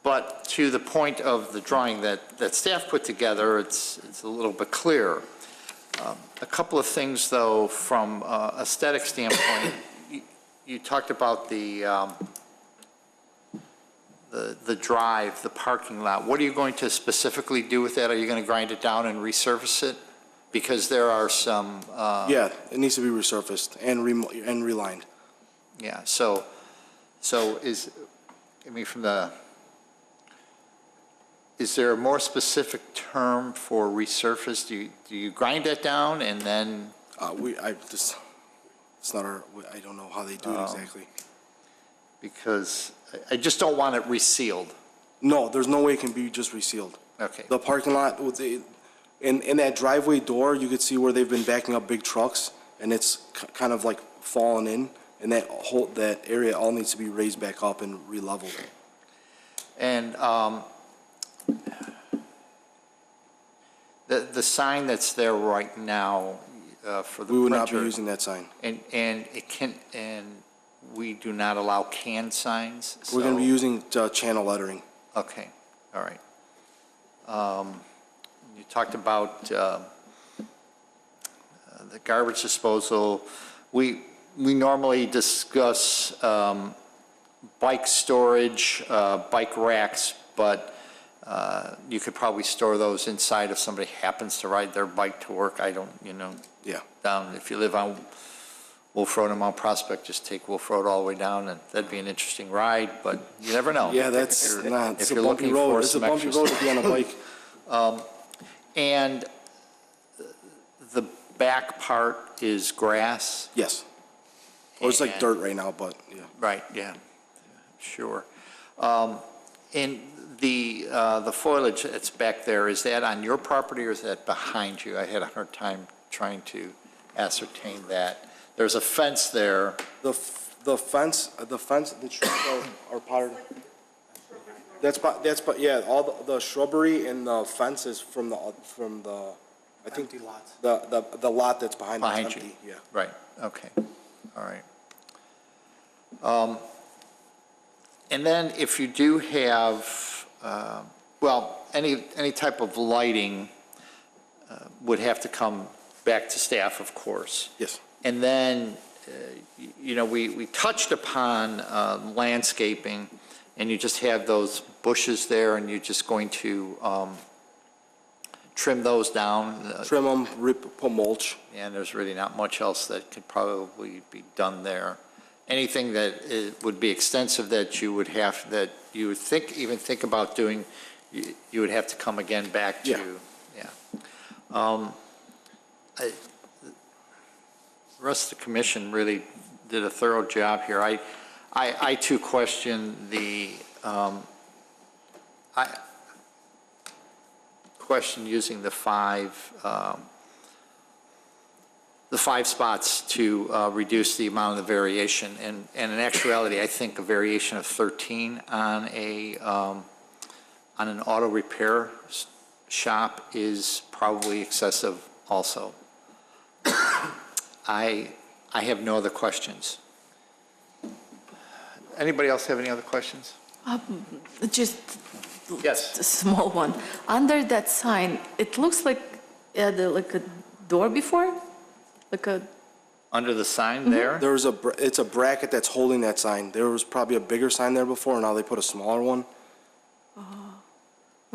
But to the point of the drawing that staff put together, it's a little bit clearer. A couple of things, though, from aesthetic standpoint. You talked about the drive, the parking lot. What are you going to specifically do with that? Are you going to grind it down and resurface it? Because there are some. Yeah, it needs to be resurfaced and relined. Yeah. So is there a more specific term for resurface? Do you grind it down and then? It's not our, I don't know how they do it exactly. Because I just don't want it resealed. No, there's no way it can be just resealed. Okay. The parking lot, in that driveway door, you could see where they've been backing up big trucks, and it's kind of like fallen in, and that area all needs to be raised back up and re-leveled. And the sign that's there right now for the printer. We would not be using that sign. And we do not allow canned signs? We're going to be so- using channel lettering. Okay, all right. You talked about the garbage disposal. We normally discuss bike storage, bike racks, but you could probably store those inside if somebody happens to ride their bike to work. I don't, Yeah. down, if you live on Wolf Road and Mount Prospect, just take Wolf Road all the way down, and that'd be an interesting ride, but you never know. Yeah, that's If you're- not, if it's a you're bumpy looking road. for It's a some bumpy extra road to be on a bike. And the back part is grass? Yes. Or it's like And- dirt right now, but yeah. Right, yeah, sure. And the foliage that's back there, is that on your property or is that behind you? I had a hard time trying to ascertain that. There's a fence there. The fence, the trees are part of. Yeah, all the shrubbery and the fence is from the, I think. Empty lots. The lot that's behind Behind it's you? empty, yeah. Right, okay, all right. And then if you do have, any type of lighting would have to come back to staff, of course. Yes. And then, we touched upon landscaping, and you just have those bushes there, and you're just going to trim those down. Trim them, put mulch. And there's really not much else that could probably be done there. Anything that would be extensive that you would think about doing, you would have to come again back to. The rest of the commission really did a thorough job here. I too question using the five spots to reduce the amount of the variation. And in actuality, I think a variation of 13 on an auto repair shop is probably excessive also. I have no other questions. Anybody else have any other questions? Just Yes. a small one. Under that sign, it looks like like a door before, like a. Under the sign there? It's a bracket that's holding that sign. There was probably a bigger sign there before, and now they put a smaller one.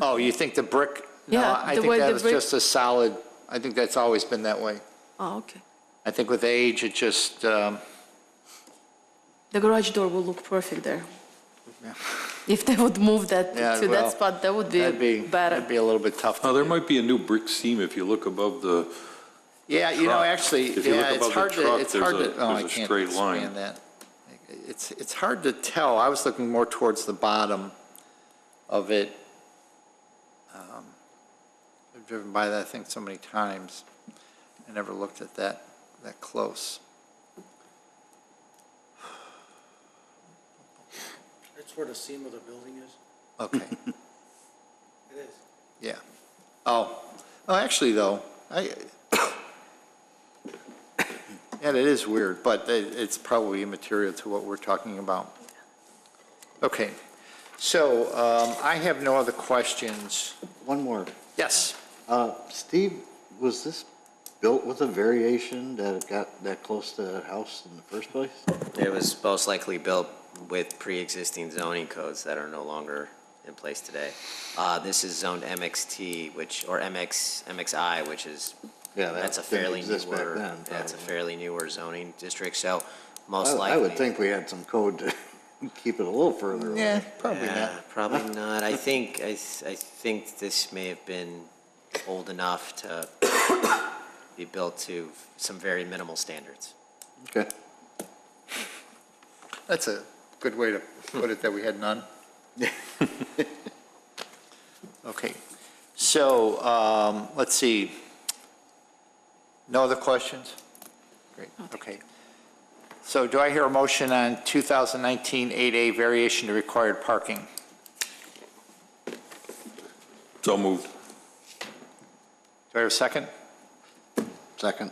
Oh, you think the brick? No, Yeah, I the think way that the was brick- just a solid, I think that's always been that way. Oh, okay. I think with age, it just, The garage door will look perfect there. If they would move that Yeah, to well, that spot, that would be better. that'd be a little bit tough. Oh, there might be a new brick seam if you look above the, Yeah, truck. If you look it's above the hard to, truck, it's there's hard a- to, oh, I there's a can't straight line. expand that. It's hard to tell. I was looking more towards the bottom of it. I've driven by that, I think, so many times. I never looked at that close. That's where the seam of the building is? Okay, It is. yeah. Oh, actually, though, yeah, it is weird, but it's probably immaterial to what we're talking about. Okay, so I have no other questions. One more. Yes. Steve, was this built with a variation that it got that close to the house in the first place? It was most likely built with pre-existing zoning codes that are no longer in place today. This is zoned MXT, or MXI, which is, that's a fairly newer, that's a fairly newer zoning district, so most likely. I would think we had some code to keep it a little further away. Yeah, probably not. Probably not. I think this may have been old enough to be built to some very minimal standards. Okay. That's a good way to put it, that we had none. Okay, so let's see. No other questions? Great, okay. So do I hear a motion on 2019 8A variation to required parking? so moved. Do I hear a second? Second.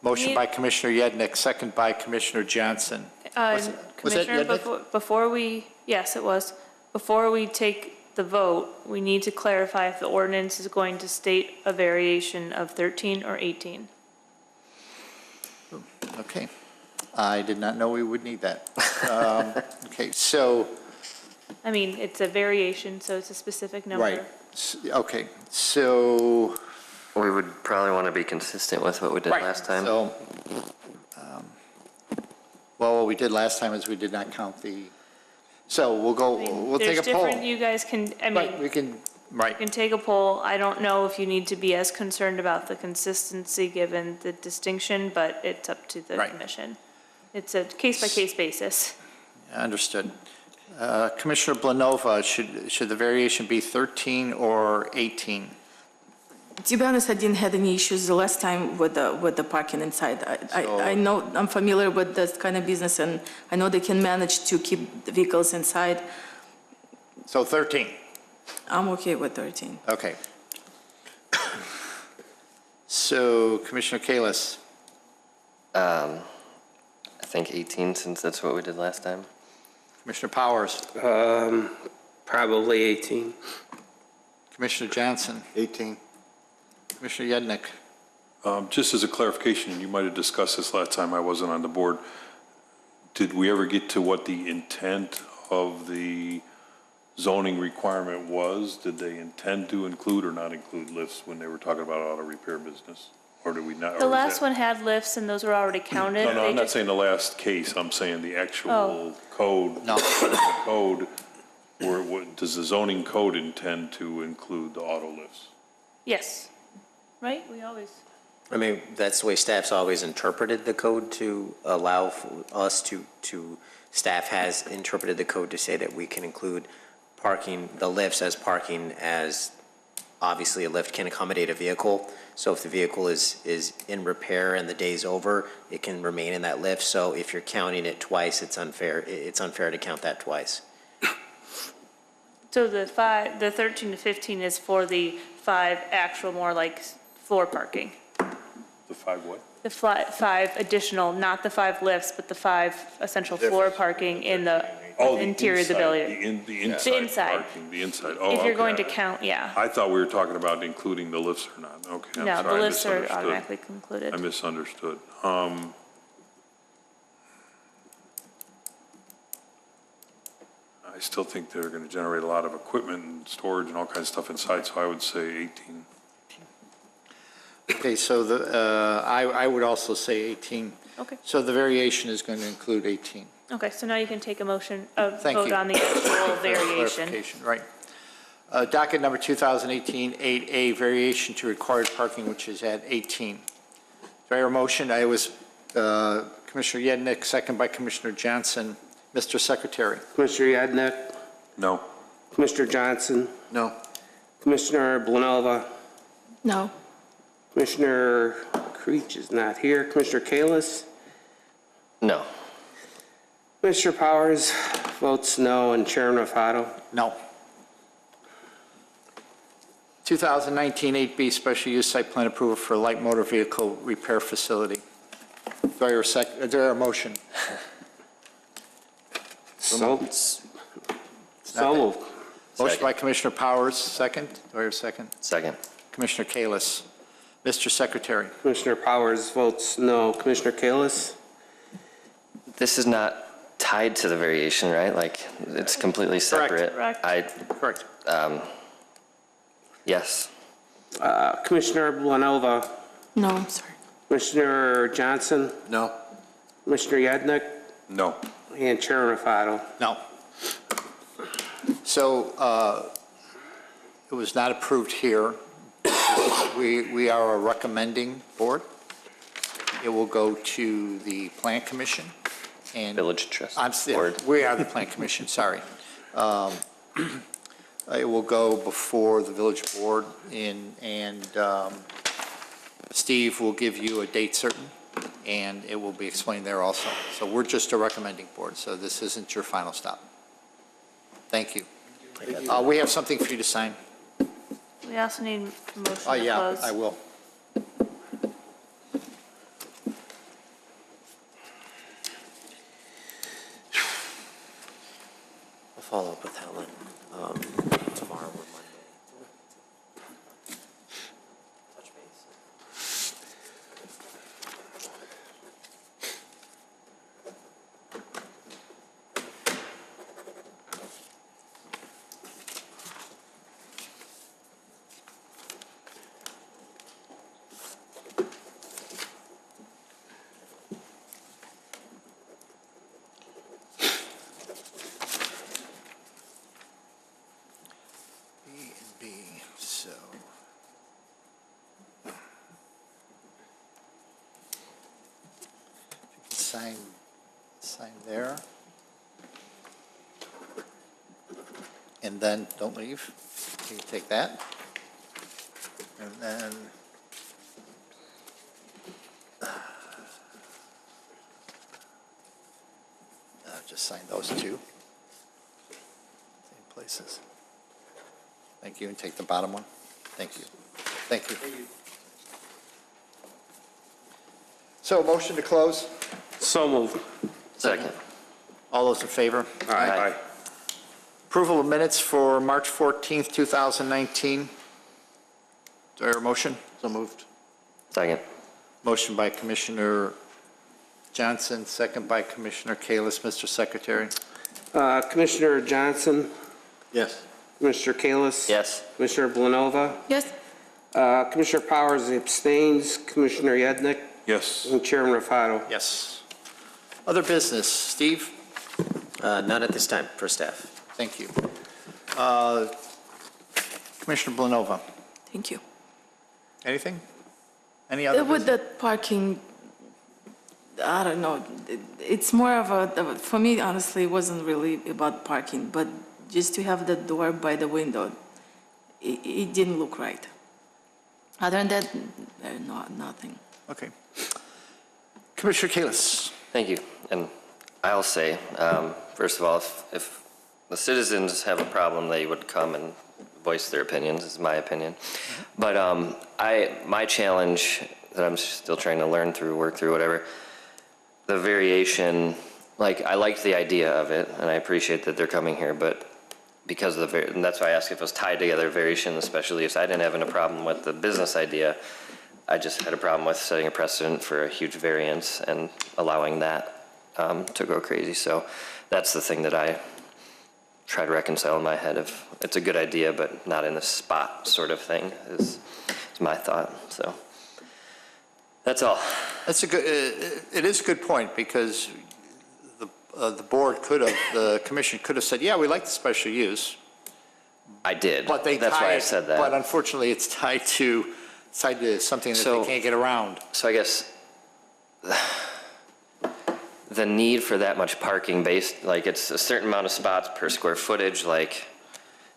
Motion by Commissioner Yednick, second by Commissioner Johnson. Was that Commissioner, Yednick? before we, yes, it was. Before we take the vote, we need to clarify if the ordinance is going to state a variation of 13 or 18. Okay. I did not know we would need that. Okay, so, I mean, it's a variation, so it's a specific number. right. Okay, so, We would probably want to be consistent with what we did right. last time. So, well, what we did last time is we did not count so we'll go, I mean, we'll take a there's poll. different, you guys can, I Right, mean, we can, right. you can take a poll. I don't know if you need to be as concerned about the consistency given the distinction, but it's up to the Right. commission. It's a case-by-case basis. Understood. Commissioner Blanova, should the variation be 13 or 18? To be honest, I didn't have any issues the last time with the parking inside. I know, I'm familiar with this kind of business, and I know they can manage to keep the vehicles inside. So 13? I'm okay with 13. Okay. So Commissioner Kalis, I think 18, since that's what we did last time. Commissioner Powers, Probably 18. Commissioner Johnson, 18. Commissioner Yednick, Just as a clarification, you might have discussed this last time I wasn't on the board. Did we ever get to what the intent of the zoning requirement was? Did they intend to include or not include lifts when they were talking about auto repair business? Or did we not? The last one had lifts and those were already counted. No, They I'm not just- saying the last case, I'm saying the actual Oh. code. No. The code, or what, does the zoning code intend to include the auto lifts? Yes, right? We always, I mean, that's the way staff's always interpreted the code to allow for us staff has interpreted the code to say that we can include parking, the lifts as parking as, obviously a lift can accommodate a vehicle. So if the vehicle is in repair and the day's over, it can remain in that lift. So if you're counting it twice, it's unfair to count that twice. so the 13 to 15 is for the 5 actual, more like floor parking. The 5 what? The 5 additional, not the 5 lifts, but the 5 essential floor parking in the interior of the building. The inside inside. parking, the inside. Oh, If you're going okay. to count, yeah. I thought we were talking about including the lifts or not. Okay, I'm No, the sorry, I lifts are misunderstood. automatically included. I misunderstood. I still think they're going to generate a lot of equipment and storage and all kinds of stuff inside, so I would say 18. Okay, so I would also say 18. Okay. So the variation is going to include 18. Okay, so now you can take a motion, Thank vote you. on the actual variation. Clarification, right. Docket number 2018-8A, variation to required parking, which is at 18. Do I hear a motion? I was Commissioner Yednick, second by Commissioner Johnson. Mr. Secretary. Commissioner Yednick, No. Commissioner Johnson, No. Commissioner Blanova, No. Commissioner Creech is not here, Commissioner Kalis, No. Commissioner Powers votes no, and Chairman Rafato. No. 2019-8B, special use site plan approval for light motor vehicle repair facility. Do I hear a motion? So moved. Motion by Commissioner Powers, second. Do I hear a second? Second. Commissioner Kalis. Mr. Secretary. Commissioner Powers votes no. Commissioner Kalis? This is not tied to the variation, right? Like, it's completely separate. Correct. Correct. Yes. Commissioner Blanova, No, I'm sorry. Commissioner Johnson, No. Commissioner Yednick, No. and Chairman Rafato. No. So it was not approved here. We are a recommending board. It will go to the Plan Commission and. Village Trust Yeah, Board. we are the Plan Commission, sorry. It will go before the village board and Steve will give you a date certain and it will be explained there also. So we're just a recommending board, so this isn't your final stop. Thank you. We have something for you to sign. We also need a motion to close. Yeah, I will. I'll follow up with Helen tomorrow or Monday. Touch base. B, so. If you can sign there. And then, don't leave, you can take that. And then. Just sign those two. Same places. Thank you, and take the bottom one. Thank you. Thank you. So, motion to close. So moved. Second. All those in favor? Aye. Approval of minutes for March 14th, 2019. Do I hear a motion? So moved. Second. Motion by Commissioner Johnson, second by Commissioner Kalis. Mr. Secretary? Commissioner Johnson, Yes. Commissioner Kalis. Yes. Commissioner Blanova, Yes, Commissioner Powers abstains, Commissioner Yednick, Yes. and Chairman Rafato. Yes. Other business, Steve? None at this time for staff. Thank you. Commissioner Blanova, thank you. anything? Any other With business? the parking, I don't know, it's more of for me, honestly, it wasn't really about parking, but just to have the door by the window, it didn't look right. Other than that, nothing. Okay. Commissioner Kalis? Thank you. And I'll say, first of all, if the citizens have a problem, they would come and voice their opinions, is my opinion. But my challenge that I'm still trying to learn through, work through, whatever, the variation, like, I liked the idea of it, and I appreciate that they're coming here, but because of and that's why I asked if it was tied together, variation and special use. I didn't have a problem with the business idea. I just had a problem with setting a precedent for a huge variance and allowing that to go crazy. So that's the thing that I try to reconcile in my head of, it's a good idea, but not in the spot sort of thing is my thought. So that's all. That's a good, it is a good point, because the board could have, the commission could have said, yeah, we like the special use. I did. But that's why I said that. But unfortunately, it's tied to something that they can't get around. So I guess the need for that much parking based, like it's a certain amount of spots per square footage, like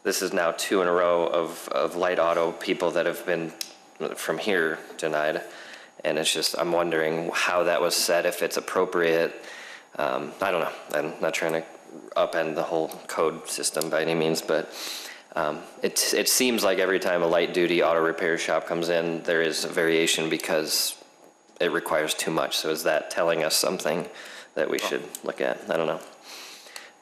this is now 2 in a row of light auto people that have been from here denied. And it's just, I'm wondering how that was set, if it's appropriate. I don't know. I'm not trying to upend the whole code system by any means, but it seems like every time a light duty auto repair shop comes in, there is a variation because it requires too much. So is that telling us something that we should look at? I don't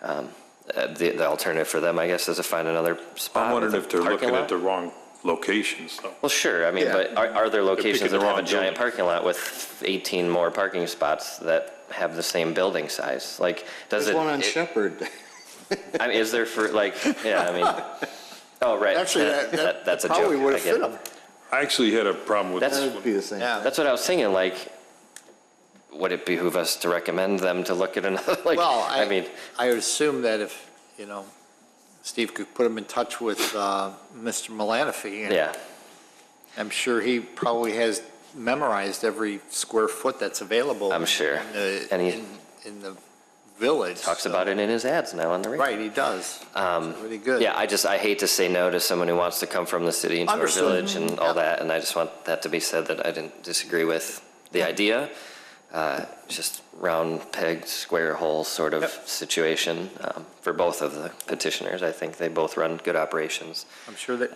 know. The alternative for them, I guess, is to find another spot. I'm wondering with a if they're parking looking lot. at the wrong locations, though. Well, sure. I mean, but are there locations picking the that have a wrong giant building. parking lot with 18 more parking spots that have the same building size? Like, does There's it? one on Shepherd. I mean, is there for like? Yeah, I mean. Oh, right. Actually, That's a joke. probably would I have get fit it. them. I actually had a problem with That's- this That would be one. the same. Yeah. That's what I was thinking. Like, would it behoove us to recommend them to look at another? Like, Well, I mean, I would assume that if, Steve could put him in touch with Mr. Malanaphy. And yeah. I'm sure he probably has memorized every square foot that's available. I'm sure. And he in the village. talks about it in his ads now on the radio. Right, he does. Really good. Yeah, I hate to say no to someone who wants to come from the city into our Understood. village and all Yeah. that, and I just want that to be said that I didn't disagree with the idea. Just round peg, square hole sort of situation for both of the petitioners. I think they both run good operations. I'm sure that.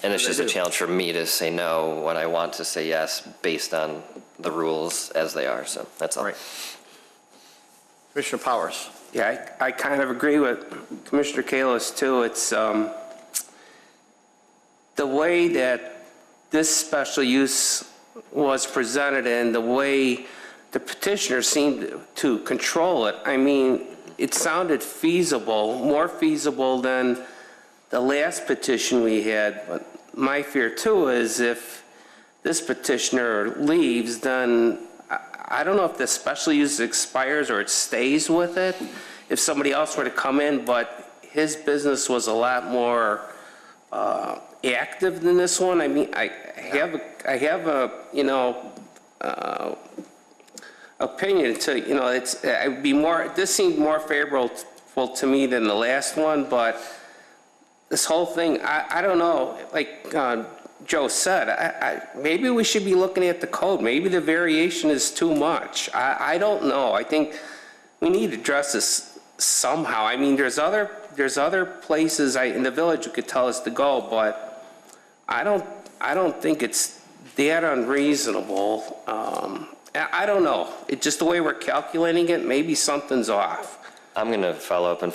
And it's just a challenge for me to say no when I want to say yes based on the rules as they are, so that's all. Right. Commissioner Powers. Yeah, I kind of agree with Commissioner Kalis too. It's the way that this special use was presented and the way the petitioner seemed to control it. I mean, it sounded feasible, more feasible than the last petition we had. But my fear too is if this petitioner leaves, then I don't know if the special use expires or it stays with it. If somebody else were to come in, but his business was a lot more active than this one. I mean, I have a opinion to, I'd be more, this seemed more favorable to me than the last one, but this whole thing, I don't know, like Joe said, maybe we should be looking at the code. Maybe the variation is too much. I don't know. I think we need to address this somehow. I mean, there's other places in the village who could tell us to go, but I don't think it's that unreasonable. I don't know. It's just the way we're calculating it, maybe something's off. I'm going to follow up and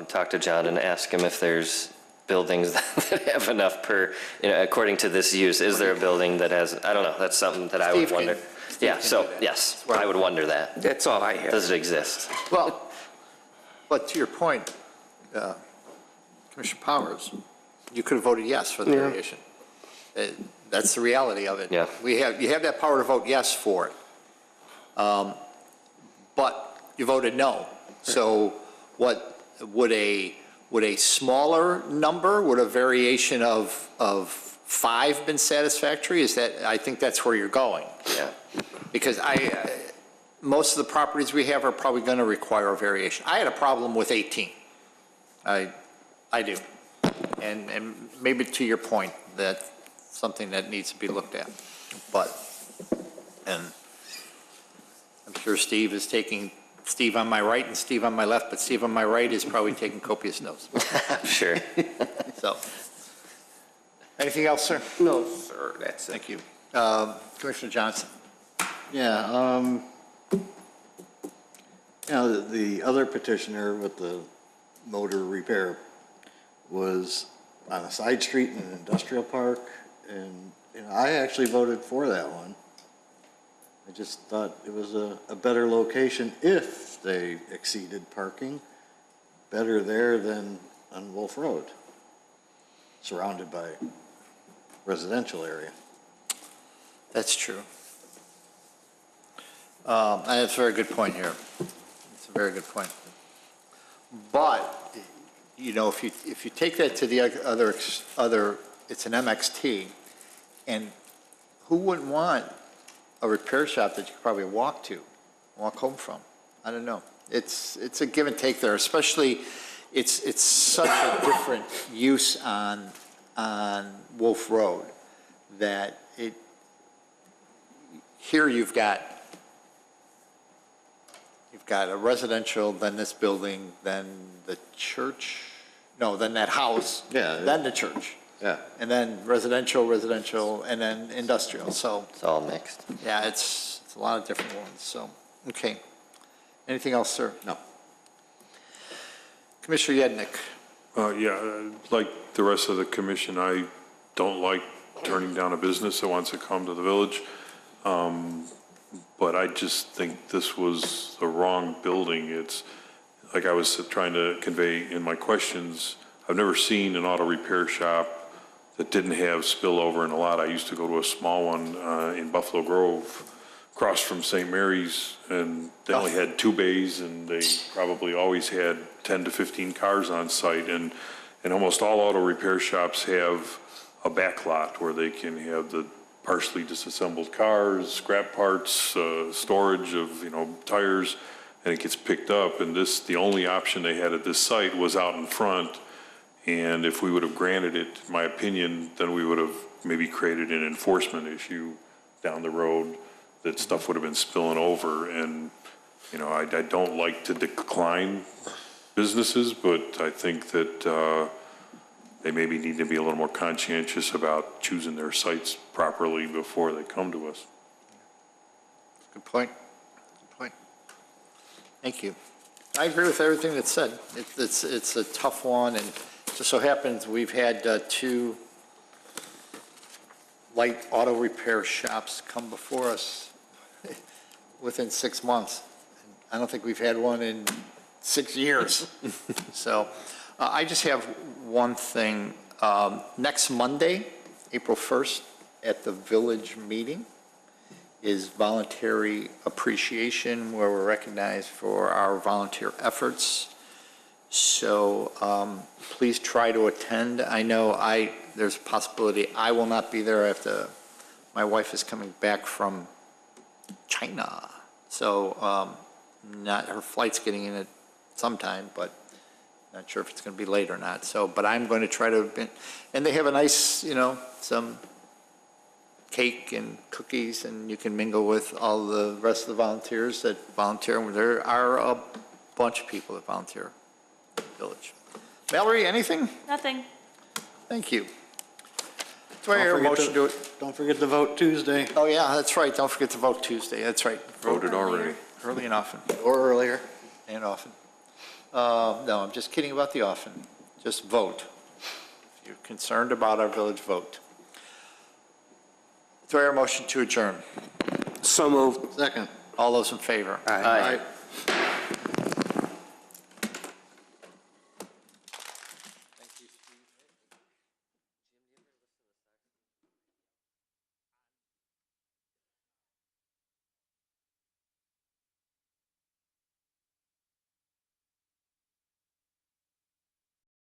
talk to John and ask him if there's buildings that have enough per, according to this use. Is there a building that has, I don't know, that's something that I would Steve, wonder. Yeah, so, yes, I would wonder that. That's all I have. Does it exist? Well, but to your point, Commissioner Powers, you could have voted yes for the variation. That's the reality of it. Yeah. You have that power to vote yes for it. But you voted no. So what, would a smaller number, would a variation of 5 been satisfactory? I think that's where you're going. Yeah. Because most of the properties we have are probably going to require a variation. I had a problem with 18. I do. And maybe to your point, that's something that needs to be looked at. And I'm sure Steve is taking, Steve on my right and Steve on my left, but Steve on my right is probably taking copious notes. Sure. So, anything else, sir? No, sir, that's it. Thank you. Commissioner Johnson. Yeah, the other petitioner with the motor repair was on a side street in an industrial park, and, I actually voted for that one. I just thought it was a better location if they exceeded parking, better there than on Wolf Road, surrounded by residential area. That's true. And that's a very good point here. It's a very good point. But, if you take that to the other, it's an MXT, and who wouldn't want a repair shop that you could probably walk home from? I don't know. It's a give and take there, especially it's such a different use on Wolf Road that here you've got a residential, then this building, then the church, then that house, then the church. Yeah. And then residential, and then industrial, so. It's all mixed. Yeah, it's a lot of different ones, so, okay. Anything else, sir? No. Commissioner Yednick. Like the rest of the commission, I don't like turning down a business that wants to come to the village. But I just think this was the wrong building. It's, like I was trying to convey in my questions, I've never seen an auto repair shop that didn't have spillover in a lot. I used to go to a small one in Buffalo Grove, across from St. Mary's, and they only had 2 bays, and they probably always had 10 to 15 cars on site. And almost all auto repair shops have a back lot where they can have the partially disassembled cars, scrap parts, storage of, tires, and it gets picked up. And the only option they had at this site was out in front. And if we would have granted it, in my opinion, then we would have maybe created an enforcement issue down the road that stuff would have been spilling over. And, I don't like to decline businesses, but I think that they maybe need to be a little more conscientious about choosing their sites properly before they come to us. Good point. Good point. Thank you. I agree with everything that's said. It's a tough one, and just so happens we've had 2 light auto repair shops come before us within 6 months. I don't think we've had one in 6 years. So I just have one thing. Next Monday, April 1st, at the village meeting is voluntary appreciation, where we're recognized for our volunteer efforts. So please try to attend. I know there's a possibility I will not be there my wife is coming back from China. So her flight's getting in at sometime, but not sure if it's going to be late or not. So, but I'm going to try to, and they have a nice, some cake and cookies, and you can mingle with all the rest of the volunteers that volunteer. There are a bunch of people that volunteer in the village. Valerie, anything? Nothing. Thank you. Do I hear a motion to it? Don't forget to vote Tuesday. Oh, yeah, that's right. Don't forget to vote Tuesday. That's right. Voted already. Early and often. Or earlier. And often. No, I'm just kidding about the often. Just vote. If you're concerned about our village, vote. Do I hear a motion to adjourn? So moved. Second. All those in favor? Aye. Aye.